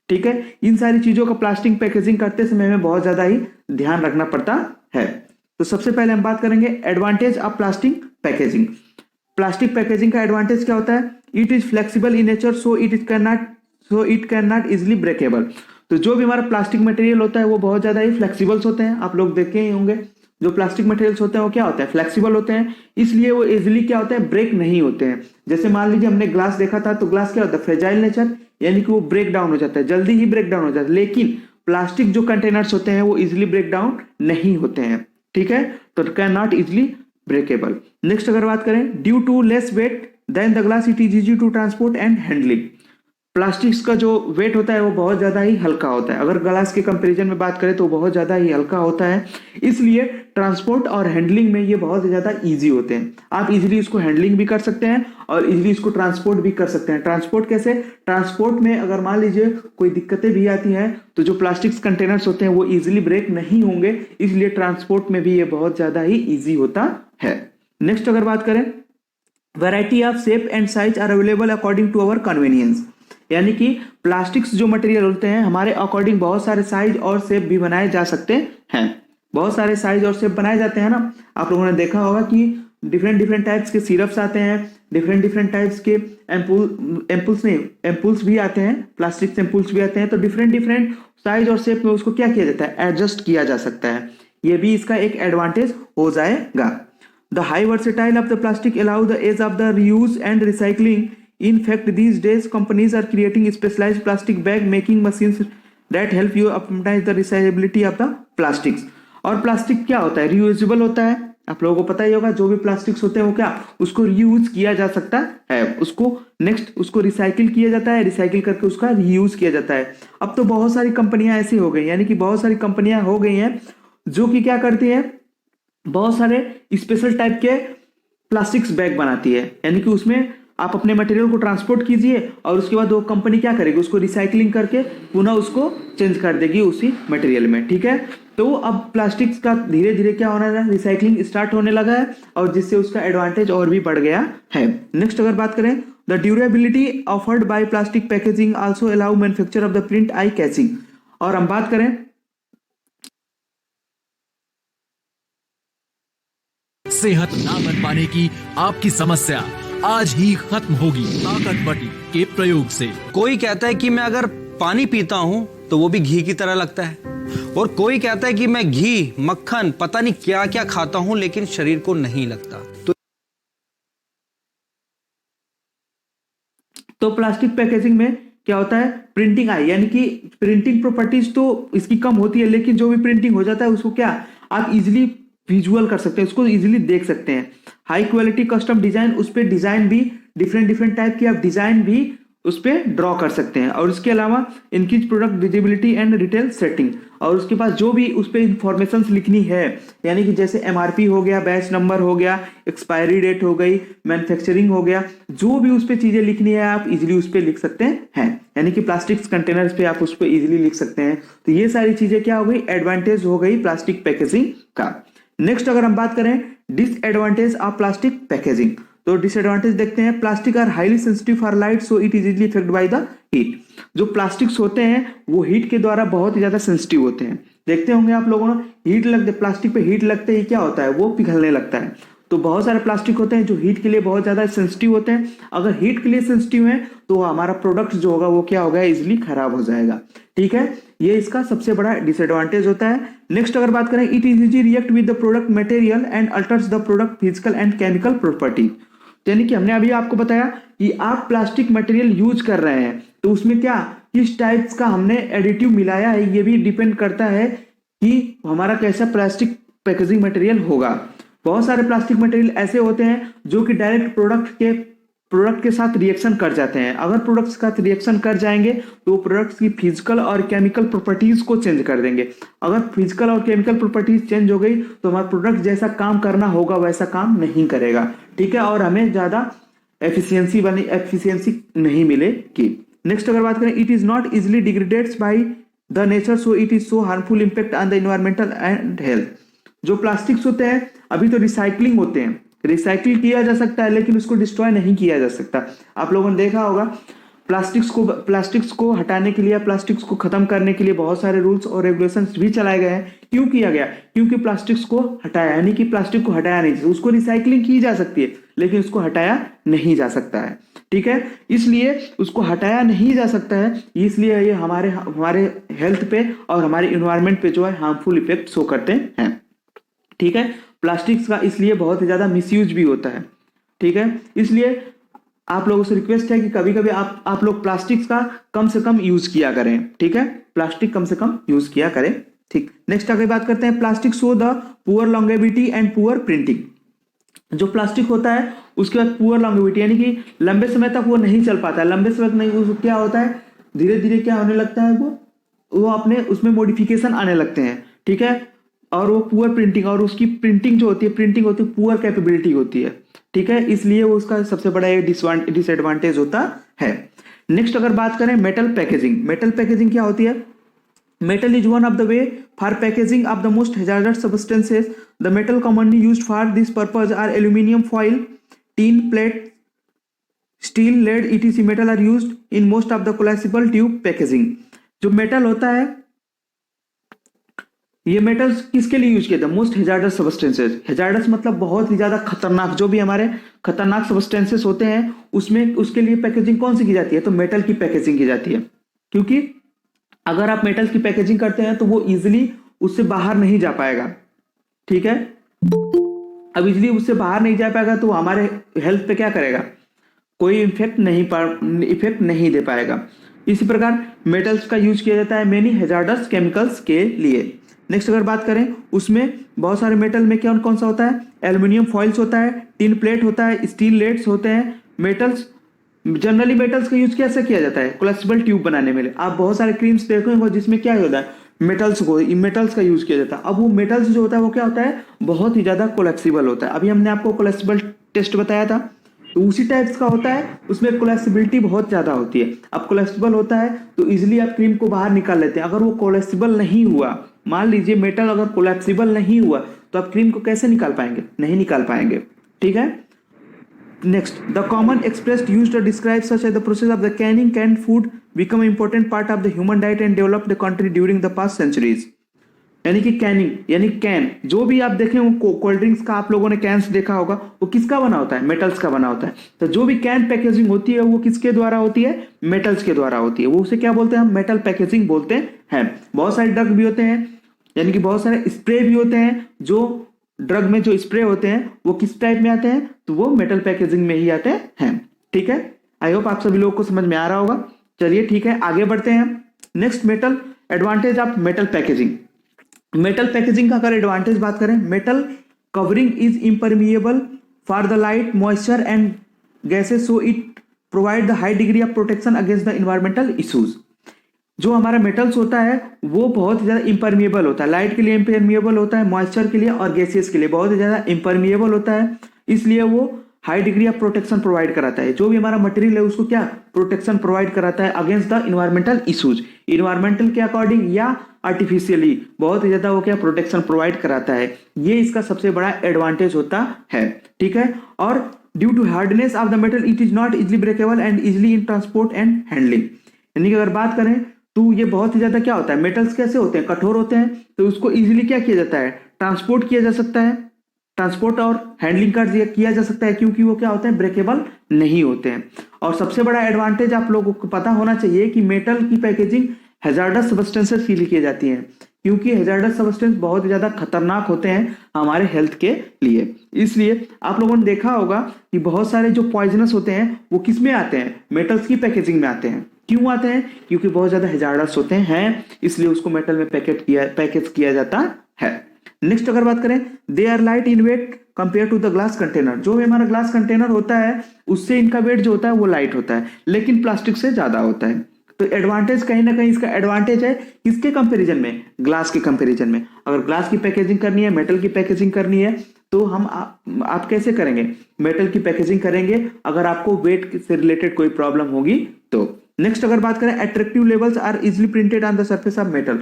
ठीक है, इन सारी चीजों का प्लास्टिक पैकेजिंग करते समय हमें बहुत ज्यादा ही ध्यान रखना पड़ता है। तो सबसे पहले हम बात करेंगे advantage of plastic packaging. Plastic packaging का एडवांटेज क्या होता है, it is flexible in nature so it can not easily breakable. तो जो भी हमारा प्लास्टिक मटेरियल होता है वो बहुत ज्यादा ही फ्लेक्सिबल्स होते हैं, आप लोग देखे ही होंगे जो प्लास्टिक मटेरियल्स होते हैं वो क्या होते हैं, फ्लेक्सिबल होते हैं, इसलिए वो इजिली क्या होता है, ब्रेक नहीं होते हैं। जैसे मान लीजिए हमने ग्लास देखा था, तो ग्लास क्या होता है, फ्रेजाइल नेचर, यानी कि वो ब्रेक डाउन हो जाता है, जल्दी ही ब्रेक डाउन हो जाता है, लेकिन प्लास्टिक जो कंटेनर्स होते हैं वो इजिली ब्रेक डाउन नहीं होते हैं। ठीक है, तो can not easily breakable. Next अगर बात करें due to less weight then the glass it is easy to transport and handling. Plastics का जो वेट होता है वो बहुत ज्यादा ही हल्का होता है, अगर ग्लास के कंपैरिजन में बात करें तो बहुत ज्यादा ही हल्का होता है, इसलिए ट्रांसपोर्ट और हैंडलिंग में ये बहुत ज्यादा इजी होते हैं। आप इजीली इसको हैंडलिंग भी कर सकते हैं और इजीली इसको ट्रांसपोर्ट भी कर सकते हैं। ट्रांसपोर्ट कैसे, ट्रांसपोर्ट में अगर मान लीजिए कोई दिक्कतें भी आती हैं तो जो प्लास्टिक्स कंटेनर्स होते हैं वो इजिली ब्रेक नहीं होंगे, इसलिए ट्रांसपोर्ट में भी ये बहुत ज्यादा ही ईजी होता है। नेक्स्ट अगर बात करें variety of shape and size are available according to our convenience, यानी कि प्लास्टिक्स जो मटेरियल होते हैं हमारे अकॉर्डिंग बहुत सारे साइज और शेप भी बनाए जा सकते हैं। बहुत सारे साइज और शेप बनाए जाते हैं ना, आप लोगों ने देखा होगा कि डिफरेंट टाइप्स के सिरप्स आते हैं, डिफरेंट टाइप्स के एम्पुल्स भी आते हैं, प्लास्टिक एम्पुल्स भी आते हैं, तो डिफरेंट साइज और शेप में उसको क्या किया जाता है, एडजस्ट किया जा सकता है। ये भी इसका एक एडवांटेज हो जाएगा। The high versatile of the plastic allow the age of the reuse and recycling. In fact, these days companies are creating specialized plastic bag making machines that help you optimize the recyclability of the plastics। और plastic क्या होता है, reusable होता है, आप लोगों को पता ही होगा, जो भी प्लास्टिक्स होते हैं वो क्या, उसको रीयूज किया जा सकता है, उसको नेक्स्ट उसको रिसाइकिल किया जाता है, रिसाइकिल करके उसका रीयूज किया जाता है। अब तो बहुत सारी कंपनियां ऐसी हो गई, यानी कि बहुत सारी कंपनियां हो गई हैं जो कि क्या करती है, बहुत सारे स्पेशल टाइप के प्लास्टिक्स बैग बनाती है, यानी कि उसमें आप अपने मटेरियल को ट्रांसपोर्ट कीजिए और उसके बाद वो कंपनी क्या करेगी, उसको रिसाइकलिंग करके पुनः उसको चेंज कर देगी उसी मटेरियल में। ठीक है, तो अब प्लास्टिक्स का धीरे धीरे क्या होना है, रिसाइकलिंग स्टार्ट होने लगा है और जिससे उसका एडवांटेज और भी बढ़ गया है। नेक्स्ट अगर बात करें, the durability offered by plastic packaging also allow manufacture of the print eye catching. और हम बात करें सेहत ना बन पाने की आपकी समस्या आज ही खत्म होगी ताकत बटी के प्रयोग से। कोई कहता है कि मैं अगर पानी पीता हूं तो वो भी घी की तरह लगता है, और कोई कहता है कि मैं घी मक्खन पता नहीं क्या क्या खाता हूं लेकिन शरीर को नहीं लगता। तो प्लास्टिक पैकेजिंग में क्या होता है, प्रिंटिंग आई, यानी कि प्रिंटिंग प्रॉपर्टीज तो इसकी कम होती है, लेकिन जो भी प्रिंटिंग हो जाता है उसको क्या आप इजिली विजुअल कर सकते हैं, उसको इजीली देख सकते हैं। हाई क्वालिटी कस्टम डिजाइन, उस पर डिजाइन भी डिफरेंट टाइप की आप डिजाइन भी उस पर ड्रॉ कर सकते हैं। और इसके अलावा increase product visibility and retail setting, और उसके पास जो भी उस पर इंफॉर्मेशन लिखनी है, यानी कि जैसे एमआरपी हो गया, बैच नंबर हो गया, एक्सपायरी डेट हो गई, मैन्युफैक्चरिंग हो गया, जो भी उस पर चीजें लिखनी है आप इजीली उस पर लिख सकते हैं। यानी कि प्लास्टिक कंटेनर्स पे आप उस पर इजीली लिख सकते हैं। तो ये सारी चीजें क्या हो गई, एडवांटेज हो गई प्लास्टिक पैकेजिंग का। नेक्स्ट अगर हम बात करें डिसएडवांटेज ऑफ प्लास्टिक पैकेजिंग, तो डिसएडवांटेज देखते हैं। Plastic are highly sensitive for light so it is easily affected by the heat. जो प्लास्टिक्स होते हैं वो हीट के द्वारा बहुत ही ज्यादा सेंसिटिव होते हैं। देखते होंगे आप लोगों ने, हीट लगते प्लास्टिक पे हीट लगते ही क्या होता है, वो पिघलने लगता है। तो बहुत सारे प्लास्टिक होते हैं जो हीट के लिए बहुत ज्यादा सेंसिटिव होते हैं। अगर हीट के लिए सेंसिटिव है तो हमारा प्रोडक्ट जो होगा वो क्या होगा, इजिली खराब हो जाएगा। ठीक है, ये इसका सबसे बड़ा डिसएडवांटेज होता है। नेक्स्ट अगर बात करें, it is easy react with the product material and altars the product physical and chemical property. यानी कि हमने अभी आपको बताया कि आप प्लास्टिक मटेरियल यूज कर रहे हैं तो उसमें क्या किस टाइप्स का हमने एडिटिव मिलाया है, ये भी डिपेंड करता है कि हमारा कैसा प्लास्टिक पैकेजिंग मटेरियल होगा। बहुत सारे प्लास्टिक मटेरियल ऐसे होते हैं जो कि डायरेक्ट प्रोडक्ट के साथ रिएक्शन कर जाते हैं। अगर प्रोडक्ट के साथ रिएक्शन कर जाएंगे तो प्रोडक्ट्स की फिजिकल और केमिकल प्रॉपर्टीज को चेंज कर देंगे। अगर फिजिकल और केमिकल प्रॉपर्टीज चेंज हो गई तो हमारा प्रोडक्ट जैसा काम करना होगा वैसा काम नहीं करेगा। ठीक है, और हमें ज्यादा एफिशिएंसी नहीं मिलेगी। नेक्स्ट अगर बात करें, it is not easily degradeds by the nature so it is so harmful impact on the environmental and health. जो प्लास्टिक्स होते हैं अभी तो रिसाइकलिंग होते हैं, रिसाइकिल किया जा सकता है लेकिन उसको डिस्ट्रॉय नहीं किया जा सकता। आप लोगों ने देखा होगा प्लास्टिक्स को हटाने के लिए, प्लास्टिक्स को खत्म करने के लिए बहुत सारे रूल्स और रेगुलेशंस भी चलाए गए हैं। क्यों किया गया, क्योंकि प्लास्टिक्स को हटाया, यानी कि प्लास्टिक को हटाया नहीं, उसको रिसाइकलिंग की जा सकती है लेकिन उसको हटाया नहीं जा सकता है। ठीक है, इसलिए उसको हटाया नहीं जा सकता है, इसलिए ये हमारे हेल्थ पे और हमारे इन्वायरमेंट पे जो है हार्मफुल इफेक्ट शो करते हैं। ठीक है, प्लास्टिक्स का इसलिए बहुत ही ज्यादा मिसयूज भी होता है। ठीक है, इसलिए आप लोगों से रिक्वेस्ट है कि कभी कभी आप लोग प्लास्टिक्स का कम से कम यूज किया करें। ठीक है, प्लास्टिक कम से कम यूज किया करें। ठीक, नेक्स्ट आगे बात करते हैं, plastic show the poor longevity and poor printing. जो प्लास्टिक होता है उसके बाद पुअर लॉन्गेविटी, यानी कि लंबे समय तक वो नहीं चल पाता है। लंबे समय तक नहीं, क्या होता है धीरे धीरे क्या होने लगता है, वो अपने उसमें मॉडिफिकेशन आने लगते हैं। ठीक है, और वो पुअर प्रिंटिंग, और उसकी प्रिंटिंग जो होती है पुअर कैपेबिलिटी होती है। ठीक है, इसलिए वो उसका सबसे बड़ा एक डिसएडवांटेज होता है। नेक्स्ट अगर बात करें मेटल पैकेजिंग, मेटल पैकेजिंग क्या होती है, metal is one of the way for packaging of the most hazardous substances. The metal commonly used for this purpose are aluminium foil, tin plate, steel, lead etc metal are used in most of the cholesterol tube packaging. जो metal होता है, ये metals किसके लिए use किए थे, most hazardous substances. Hazards मतलब बहुत ही ज्यादा खतरनाक, जो भी हमारे खतरनाक सब्सटेंसेस होते हैं उसमें उसके लिए पैकेजिंग कौन सी की जाती है, तो मेटल की पैकेजिंग की जाती है। क्योंकि अगर आप मेटल की पैकेजिंग करते हैं तो वो इजिली उससे बाहर नहीं जा पाएगा। ठीक है, अब इजिली उससे बाहर नहीं जा पाएगा तो हमारे हेल्थ पे क्या करेगा, कोई इफेक्ट नहीं दे पाएगा। इसी प्रकार मेटल्स का यूज किया जाता है मेनी हैजार्डस केमिकल्स के लिए। नेक्स्ट अगर बात करें उसमें बहुत सारे मेटल में कौन कौन सा होता है, एल्यूमिनियम फॉइल्स होता है, टिन प्लेट होता है, स्टील लेट्स होते हैं। मेटल्स जनरली मेटल्स का यूज कैसे किया जाता है, कोलेस्ट्रॉल ट्यूब बनाने में। आप बहुत सारे क्रीम्स देखोगे जिसमें क्या होता है, मेटल्स का यूज किया जाता है। अब वो मेटल्स जो होता है वो क्या होता है, बहुत ही ज्यादा कोलेप्सिबल होता है। अभी हमने आपको कोलेप्सिबल टेस्ट बताया था, तो उसी टाइप्स का होता है, उसमें कोलेप्सिबिलिटी बहुत ज्यादा होती है। अब कोलेप्सिबल होता है तो इजिली आप क्रीम को बाहर निकाल लेते हैं। अगर वो कोलेप्सिबल नहीं हुआ, मान लीजिए मेटल अगर कोलेप्सिबल नहीं हुआ, तो आप क्रीम को कैसे निकाल पाएंगे, नहीं निकाल पाएंगे। ठीक है, next, the common express used to describe such the process of the canning can food become important part of the human diet and develop the country during the past centuries. यानी कि कैनिंग यानी can, जो भी आप देखें वो cold drinks का आप लोगों ने कैंस देखा होगा, वो किसका बना होता है, मेटल्स का बना होता है। तो जो भी कैन पैकेजिंग होती है वो किसके द्वारा होती है, मेटल्स के द्वारा होती है। वो उसे क्या बोलते हैं, हम मेटल पैकेजिंग बोलते हैं। बहुत सारे ड्रग भी होते हैं, यानी कि बहुत सारे स्प्रे भी होते हैं। जो ड्रग में जो स्प्रे होते हैं वो किस टाइप में आते हैं, तो वो मेटल पैकेजिंग में ही आते हैं। ठीक है, आई होप आप सभी लोगों को समझ में आ रहा होगा। चलिए ठीक है, आगे बढ़ते हैं। Next, metal advantage of metal packaging. Metal packaging का अगर एडवांटेज बात करें, metal covering is impermeable for the light, moisture and gases, so it provide the high degree of protection against the environmental issues. जो हमारा metals होता है वो बहुत ही ज्यादा इम्परमिएबल होता है, लाइट के लिए इम्परमिएबल होता है, मॉइस्चर के लिए और गैसेस के लिए बहुत ही ज्यादा इम्परमिएबल होता है। इसलिए वो high degree of protection provide कराता है। जो भी हमारा मटेरियल है उसको क्या प्रोटेक्शन प्रोवाइड कराता है against the environmental issues, environmental के अकॉर्डिंग या आर्टिफिशियली बहुत ही ज्यादा वो क्या प्रोटेक्शन प्रोवाइड कराता है। ये इसका सबसे बड़ा एडवांटेज होता है। ठीक है, और due to hardness of the metal it is not easily breakable and easily in transport and handling. यानी कि अगर बात करें तो ये बहुत ही ज्यादा क्या होता है, मेटल्स कैसे होते हैं, कठोर होते हैं, तो उसको इजिली क्या किया जाता है, ट्रांसपोर्ट किया जा सकता है, ट्रांसपोर्ट और हैंडलिंग कर किया जा सकता है, क्योंकि वो क्या होते हैं, ब्रेकेबल नहीं होते हैं। और सबसे बड़ा एडवांटेज आप लोगों को पता होना चाहिए कि मेटल की पैकेजिंग हैजार्डस सब्सटेंसेस के लिए की जाती है, क्योंकि हैजार्डस सब्सटेंस बहुत ही ज्यादा खतरनाक होते हैं हमारे हेल्थ के लिए। इसलिए आप लोगों ने देखा होगा कि बहुत सारे जो पॉइजनस होते हैं वो किस में आते हैं, मेटल्स की पैकेजिंग में आते हैं। क्यों आते हैं, क्योंकि बहुत ज्यादा हैजार्डस होते हैं, इसलिए उसको मेटल में पैकेज किया जाता है। नेक्स्ट अगर बात करें, they are light in weight compare to the glass container. जो भी हमारा ग्लास कंटेनर होता है उससे इनका वेट जो होता है वो लाइट होता है, लेकिन प्लास्टिक से ज्यादा होता है। तो एडवांटेज कहीं ना कहीं इसका एडवांटेज है किसके कंपैरिजन में, ग्लास के कंपैरिजन में। अगर ग्लास की पैकेजिंग करनी है, मेटल की पैकेजिंग करनी है, तो हम आप कैसे करेंगे, मेटल की पैकेजिंग करेंगे अगर आपको वेट से रिलेटेड कोई प्रॉब्लम होगी तो। नेक्स्ट अगर बात करें, attractive labels are easily printed on the surface of metal.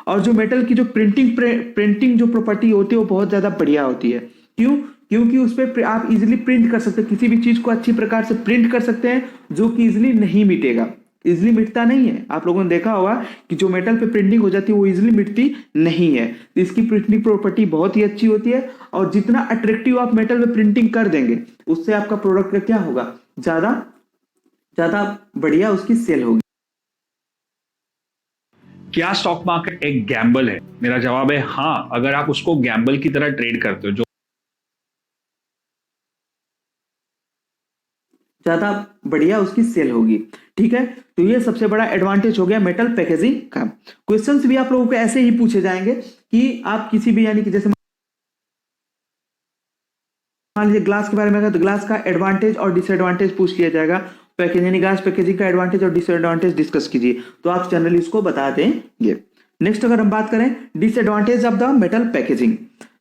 और जो मेटल की जो प्रिंटिंग जो प्रॉपर्टी होती है वो बहुत ज्यादा बढ़िया होती है। क्यों, क्योंकि उस पर आप इजिली प्रिंट कर सकते हैं, किसी भी चीज को अच्छी प्रकार से प्रिंट कर सकते हैं जो कि इजिली नहीं मिटेगा, इजिली मिटता नहीं है। आप लोगों ने देखा होगा कि जो मेटल पे प्रिंटिंग हो जाती है वो इजिली मिटती नहीं है। इसकी प्रिंटिंग प्रॉपर्टी बहुत ही अच्छी होती है, और जितना अट्रैक्टिव आप मेटल पे प्रिंटिंग कर देंगे उससे आपका प्रोडक्ट का क्या होगा, ज्यादा बढ़िया उसकी सेल होगी। क्या स्टॉक मार्केट एक गैम्बल है? मेरा जवाब है हाँ, अगर आप उसको गैम्बल की तरह ट्रेड करते हो, जो ज्यादा बढ़िया उसकी सेल होगी। ठीक है, तो ये सबसे बड़ा एडवांटेज हो गया मेटल पैकेजिंग का। क्वेश्चंस भी आप लोगों को ऐसे ही पूछे जाएंगे कि आप किसी भी, यानी कि जैसे मान लीजिए ग्लास के बारे में, तो ग्लास का एडवांटेज और डिसएडवांटेज पूछ लिया जाएगा। पैकेजिंग यानी ग्लास पैकेजिंग का एडवांटेज और डिसएडवांटेज डिस्कस कीजिए, तो आप जनरली इसको बता देंगे। नेक्स्ट अगर हम बात करें disadvantage of the metal packaging,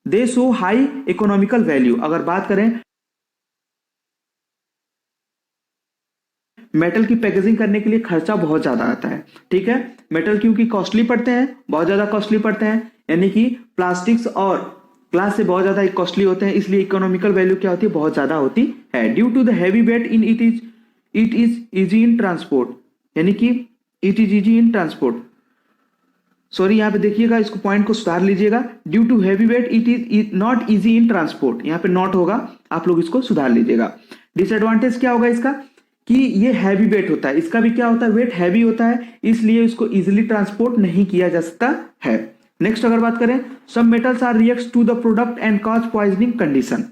they show high economical value. अगर बात करें मेटल की पैकेजिंग करने के लिए खर्चा बहुत ज्यादा आता है। ठीक है, मेटल क्योंकि कॉस्टली पड़ते हैं, बहुत ज्यादा कॉस्टली पड़ते हैं, यानी कि प्लास्टिक्स और ग्लास से बहुत ज्यादा कॉस्टली होते हैं, इसलिए इकोनॉमिकल वैल्यू क्या होती है, बहुत ज्यादा होती है। Due to the heavy weight in it is easy in transport, यानी कि it is easy in transport, sorry यहाँ पे देखिएगा, इसको पॉइंट को सुधार लीजिएगा। Due to heavy weight it is not easy in transport, यहाँ पे नॉट होगा, आप लोग इसको सुधार लीजिएगा। डिसएडवांटेज क्या होगा इसका, कि ये हैवी वेट होता है, इसका भी क्या होता है, वेट हैवी होता है, इसलिए इसको इजिली ट्रांसपोर्ट नहीं किया जा सकता है। नेक्स्ट अगर बात करें, some metals are react to the product and cause poisoning condition.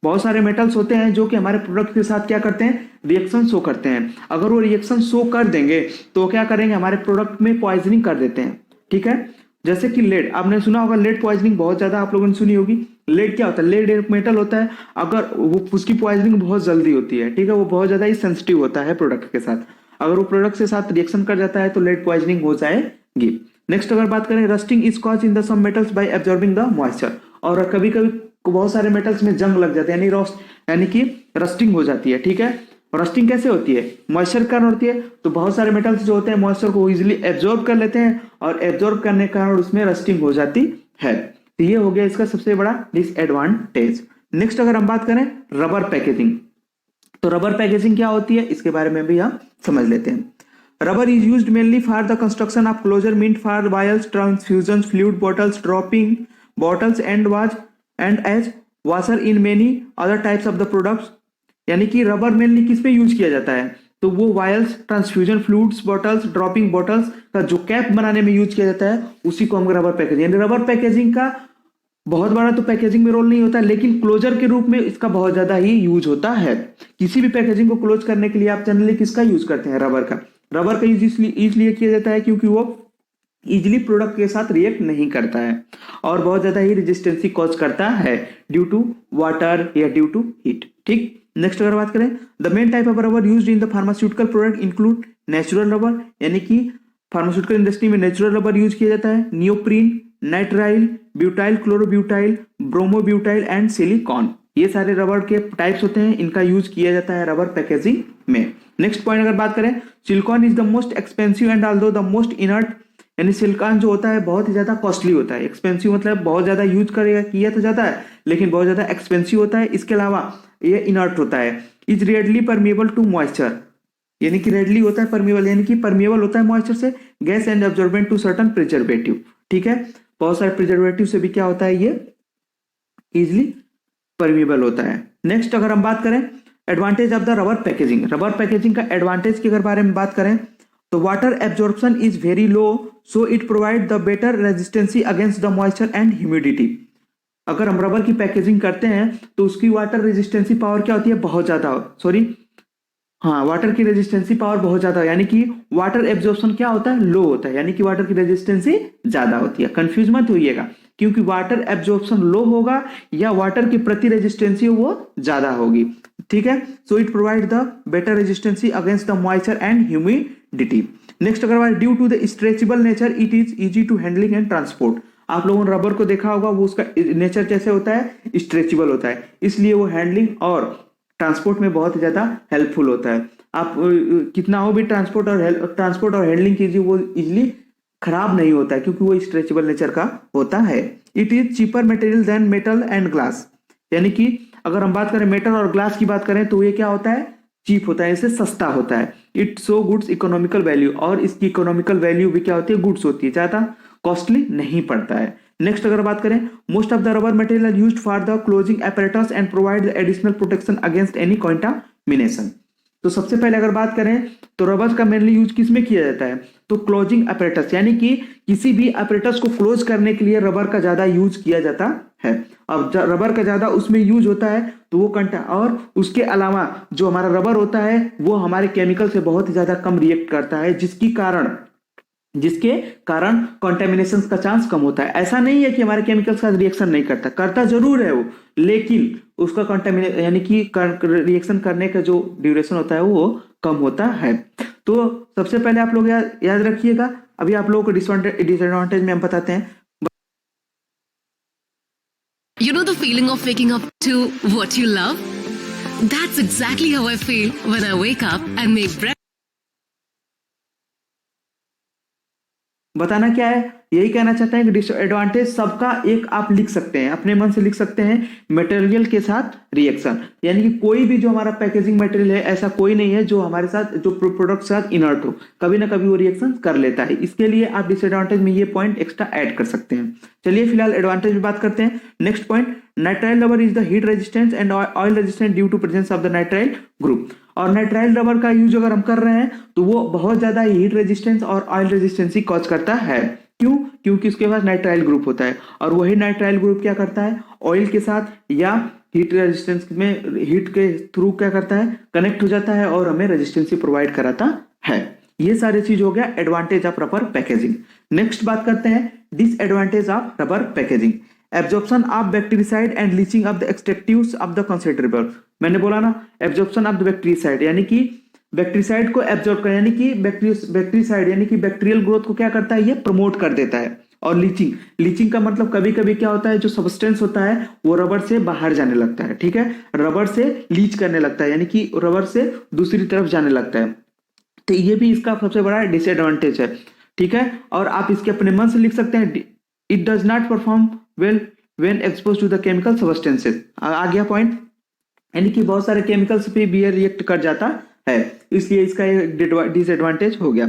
बहुत सारे मेटल्स होते हैं जो कि हमारे प्रोडक्ट के साथ क्या करते हैं, रिएक्शन शो करते हैं। अगर वो रिएक्शन शो कर देंगे तो क्या करेंगे, हमारे प्रोडक्ट में पॉइजनिंग कर देते हैं। ठीक है, जैसे कि लेड, आपने सुना होगा लेड पॉइजनिंग बहुत ज्यादा आप लोगों ने सुनी होगी। लेड क्या होता है? लेड एक मेटल होता है, अगर वो उसकी पॉइजनिंग बहुत जल्दी होती है, ठीक है, वो बहुत ज्यादा ही सेंसिटिव होता है प्रोडक्ट के साथ, अगर वो प्रोडक्ट के साथ रिएक्शन कर जाता है तो लेड पॉइजनिंग हो जाएगी। नेक्स्ट अगर बात करें, rusting is cause in the some metals by absorbing the moisture, और कभी कभी बहुत सारे मेटल्स में जंग लग जाते हैं, यानी रोस्ट, यानी कि रस्टिंग हो जाती है, ठीक है। रस्टिंग कैसे होती है? मॉइस्चर कारण होती है। तो बहुत सारे मेटल्स जो होते हैं मॉइस्चर को इजीली एब्जॉर्ब कर लेते हैं, और एब्जॉर्ब करने के कारण उसमें रस्टिंग हो जाती है। तो ये हो गया इसका सबसे बड़ा डिसएडवांटेज। नेक्स्ट अगर हम बात करें रबर पैकेजिंग, तो रबर पैकेजिंग क्या होती है इसके बारे में भी हम समझ लेते हैं। Rubber is used mainly for the construction of closure meant for vials, transfusion, fluid bottles, dropping bottles and as washer in many other types of the products. यानी कि रबर मेनली किस पे यूज किया जाता है? तो वो vials, transfusion, fluids bottles, dropping bottles का जो कैप बनाने में यूज किया जाता है उसी को हम रबर पैकेजिंग, यानी रबर पैकेजिंग का बहुत बड़ा तो पैकेजिंग में रोल नहीं होता, लेकिन क्लोजर के रूप में इसका बहुत ज्यादा ही यूज होता है। किसी भी पैकेजिंग को क्लोज करने के लिए आप जनरली किसका यूज करते हैं? रबर का। रबर का यूज इसलिए किया जाता है क्योंकि वो इजिली प्रोडक्ट के साथ रिएक्ट नहीं करता है और बहुत ज्यादा ही रेजिस्टेंसी कॉज करता है ड्यू टू वाटर या ड्यू टू हीट, ठीक। नेक्स्ट अगर बात करें, the main type of rubber used in the pharmaceutical product include natural rubber, यानी कि फार्मास्यूटिकल इंडस्ट्री में नेचुरल रबर यूज किया जाता है, neoprene, nitrile, butyl, chlorobutyl, bromobutyl and silicone, ये सारे रबर के टाइप्स होते हैं, इनका यूज किया जाता है रबर पैकेजिंग में। नेक्स्ट पॉइंट अगर बात करें, silicon is the most expensive and although the most inert, यानी सिलिकॉन जो होता है बहुत ही ज्यादा कॉस्टली होता है। एक्सपेंसिव मतलब बहुत ज्यादा यूज किया तो जाता है लेकिन बहुत ज्यादा एक्सपेंसिव होता है। इसके अलावा ये इनर्ट होता है। Is readily permeable to moisture, यानी कि रेडली होता है परमिएबल, यानी कि परमिएबल होता है मॉइस्चर से, gas and absorbent to certain preservative, ठीक है। बहुत सारे प्रिजर्वेटिव से भी क्या होता है, ये इजिली परमिएबल होता है। नेक्स्ट अगर हम बात करें advantage of the rubber packaging, rubber packaging का एडवांटेज के अगर बारे में बात करें तो water absorption is very low, so it provide the better resistancy against the moisture and humidity. अगर हम रबर की पैकेजिंग करते हैं तो उसकी वाटर रेजिस्टेंसी पावर क्या होती है, बहुत ज्यादा, वाटर की रेजिस्टेंसी पावर बहुत ज्यादा, यानी कि वाटर एब्जॉर्प्शन क्या होता है, लो होता है, यानी कि वाटर की रेजिस्टेंसी ज्यादा होती है। कंफ्यूज मत होइएगा, क्योंकि वाटर एब्जॉर्प्शन लो होगा या वाटर की प्रति रेजिस्टेंसी वो ज्यादा होगी, ठीक है। So it provide the better resistancy against the moisture and humidity. Next अगर बात, due to the stretchable nature it is easy to handling and transport. आप लोगों ने रबर को देखा होगा, वो उसका नेचर कैसे होता है, स्ट्रेचेबल होता है, इसलिए वो हैंडलिंग और ट्रांसपोर्ट में बहुत ज्यादा हेल्पफुल होता है। आप कितना हो भी ट्रांसपोर्ट और हैंडलिंग कीजिए, वो इजिली खराब नहीं होता है क्योंकि वो स्ट्रेचेबल नेचर का होता है। It is cheaper material than metal and glass, यानी कि अगर हम बात करें मेटल और ग्लास की बात करें तो ये क्या होता है, चीप होता है, इससे सस्ता होता है। It show goods economical value, और इसकी इकोनॉमिकल वैल्यू भी क्या होती है, गुड्स होती है, ज्यादा कॉस्टली नहीं पड़ता है। नेक्स्ट अगर बात करें, most of the rubber material are used for the closing apparatus and provide additional protection against any contamination. तो सबसे पहले अगर बात करें तो रबर का मेनली यूज किस में किया जाता है, तो क्लोजिंग apparatus, यानी कि किसी भी apparatus को क्लोज करने के लिए रबर का ज्यादा यूज किया जाता है। अब रबर का ज्यादा उसमें यूज होता है तो वो और उसके अलावा जो हमारा रबर होता है वो हमारे केमिकल से बहुत ही ज्यादा कम रिएक्ट करता है, जिसके कारण कंटेमिनेशन का चांस कम होता है। ऐसा नहीं है कि हमारे केमिकल्स का रिएक्शन नहीं करता जरूर है वो, लेकिन उसका कंटेमिनेशन यानी कि रिएक्शन करने का जो ड्यूरेशन होता है वो कम होता है। तो सबसे पहले आप लोग याद रखिएगा, अभी आप लोगों को डिसएडवांटेज में हम बताते हैं। You know the feeling of waking up to what you love? That's exactly how I feel when I wake up and make breakfast. बताना क्या है, यही कहना चाहते हैं कि डिसएडवांटेज सबका एक आप लिख सकते हैं, अपने मन से लिख सकते हैं, मटेरियल के साथ रिएक्शन, यानी कि कोई भी जो हमारा पैकेजिंग मटेरियल है ऐसा कोई नहीं है जो हमारे साथ जो प्रोडक्ट के साथ इनर्ट हो, कभी ना कभी वो रिएक्शन कर लेता है। इसके लिए आप डिसएडवांटेज में ये पॉइंट एक्स्ट्रा ऐड कर सकते हैं। चलिए फिलहाल एडवांटेज में बात करते हैं। Next point, nitrile rubber is the heat resistance and oil resistant due to presence of the nitrile group. और नाइट्राइल रबर का यूज अगर हम कर रहे हैं तो वो बहुत ज्यादा हीट रेजिस्टेंस और ऑयल रेजिस्टेंसी कॉज करता है। क्यों? क्योंकि उसके पास नाइट्राइल ग्रुप होता है और वही नाइट्राइल ग्रुप क्या करता है, ऑयल के साथ या हीट रेजिस्टेंस में हीट के थ्रू क्या करता है, कनेक्ट हो जाता है और हमें रेजिस्टेंसी प्रोवाइड कराता है। ये सारी चीज हो गया advantage of rubber packaging. Next बात करते हैं disadvantage of rubber packaging, absorption of bactericide and leaching of the extractives of the concentrable. मैंने बोला ना एब्जॉर्प्शन ऑफ द बैक्टीरिसाइड यानी कि बैक्टीरिसाइड को एब्जॉर्ब कर, यानी कि बैक्टीरिसाइड यानी कि बैक्टीरियल ग्रोथ को क्या करता है, ये प्रमोट कर देता है। और लीचिंग का मतलब कभी कभी क्या होता है, जो सब्सटेंस होता है वो रबर से बाहर जाने लगता है, ठीक है, रबर से लीच करने लगता है, यानी कि रबर से दूसरी तरफ जाने लगता है। तो ये भी इसका सबसे बड़ा डिसएडवांटेज है, ठीक है। और आप इसके अपने मन से लिख सकते हैं, it does not perform well when expose to the chemical substances. आ गया पॉइंट, यानी कि बहुत सारे केमिकल्स पे भी रिएक्ट कर जाता है, इसलिए इसका डिसएडवांटेज हो गया।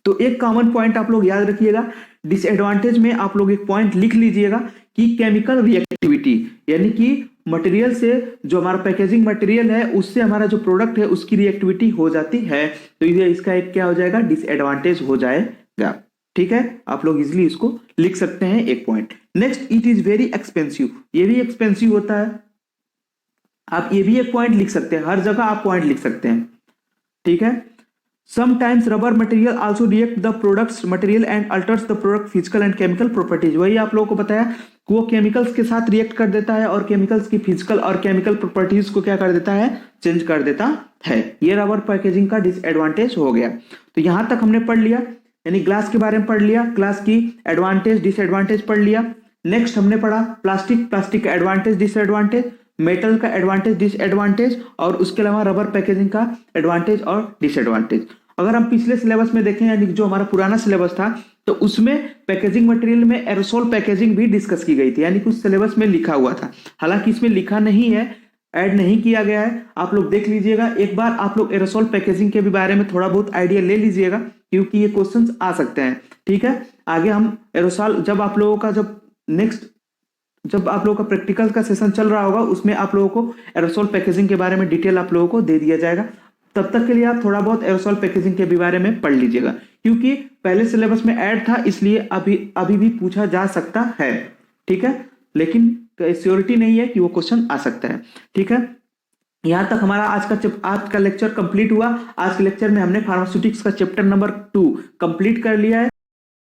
तो एक कॉमन पॉइंट आप लोग याद रखिएगा, डिसएडवांटेज में आप लोग एक पॉइंट लिख लीजिएगा कि केमिकल रिएक्टिविटी, यानी कि मटेरियल से जो हमारा पैकेजिंग मटेरियल है उससे हमारा जो प्रोडक्ट है उसकी रिएक्टिविटी हो जाती है, तो ये इसका एक क्या हो जाएगा, डिसएडवांटेज हो जाएगा, ठीक है। आप लोग इजिली इसको लिख सकते हैं एक point. Next, it is very expensive, ये भी एक्सपेंसिव होता है, आप ये भी एक पॉइंट लिख सकते हैं, हर जगह आप पॉइंट लिख सकते हैं, ठीक है। Sometimes rubber material also react the products material and alters the product physical and chemical properties। वही आप लोगों को बताया कि वो केमिकल्स के साथ रिएक्ट कर देता है और केमिकल्स की फिजिकल और केमिकल प्रॉपर्टीज को क्या कर देता है, चेंज कर देता है। ये रबर पैकेजिंग का डिसएडवांटेज हो गया। तो यहां तक हमने पढ़ लिया, यानी ग्लास के बारे में पढ़ लिया, ग्लास की एडवांटेज डिसएडवांटेज पढ़ लिया। नेक्स्ट हमने पढ़ा प्लास्टिक का एडवांटेज डिसएडवांटेज, मेटल का एडवांटेज डिसएडवांटेज, और उसके अलावा रबर पैकेजिंग का एडवांटेज और डिसएडवांटेज। अगर हम पिछले सिलेबस में देखें, यानी जो हमारा पुराना सिलेबस था, तो उसमें पैकेजिंग मटेरियल में एरोसोल पैकेजिंग भी डिस्कस की गई थी, यानी कुछ सिलेबस में लिखा हुआ था, हालांकि इसमें लिखा नहीं है, ऐड नहीं किया गया है। आप लोग देख लीजिएगा एक बार, आप लोग एरोसोल पैकेजिंग के भी बारे में थोड़ा बहुत आइडिया ले लीजिएगा, क्योंकि ये क्वेश्चंस आ सकते हैं, ठीक है। आगे हम एरोसोल, जब आप लोगों का जब आप लोगों का प्रैक्टिकल का सेशन चल रहा होगा, उसमें आप लोगों को एरोसोल पैकेजिंग के बारे में डिटेल आप लोगों को दे दिया जाएगा। तब तक के लिए आप थोड़ा बहुत एरोसोल पैकेजिंग के भी बारे में पढ़ लीजिएगा, क्योंकि पहले सिलेबस में ऐड था, इसलिए अभी भी पूछा जा सकता है, ठीक है, लेकिन श्योरिटी नहीं है कि वो क्वेश्चन आ सकता है, ठीक है। यहाँ तक हमारा आज का लेक्चर कंप्लीट हुआ। आज के लेक्चर में हमने फार्मास्यूटिक्स का चैप्टर नंबर 2 कंप्लीट कर लिया है।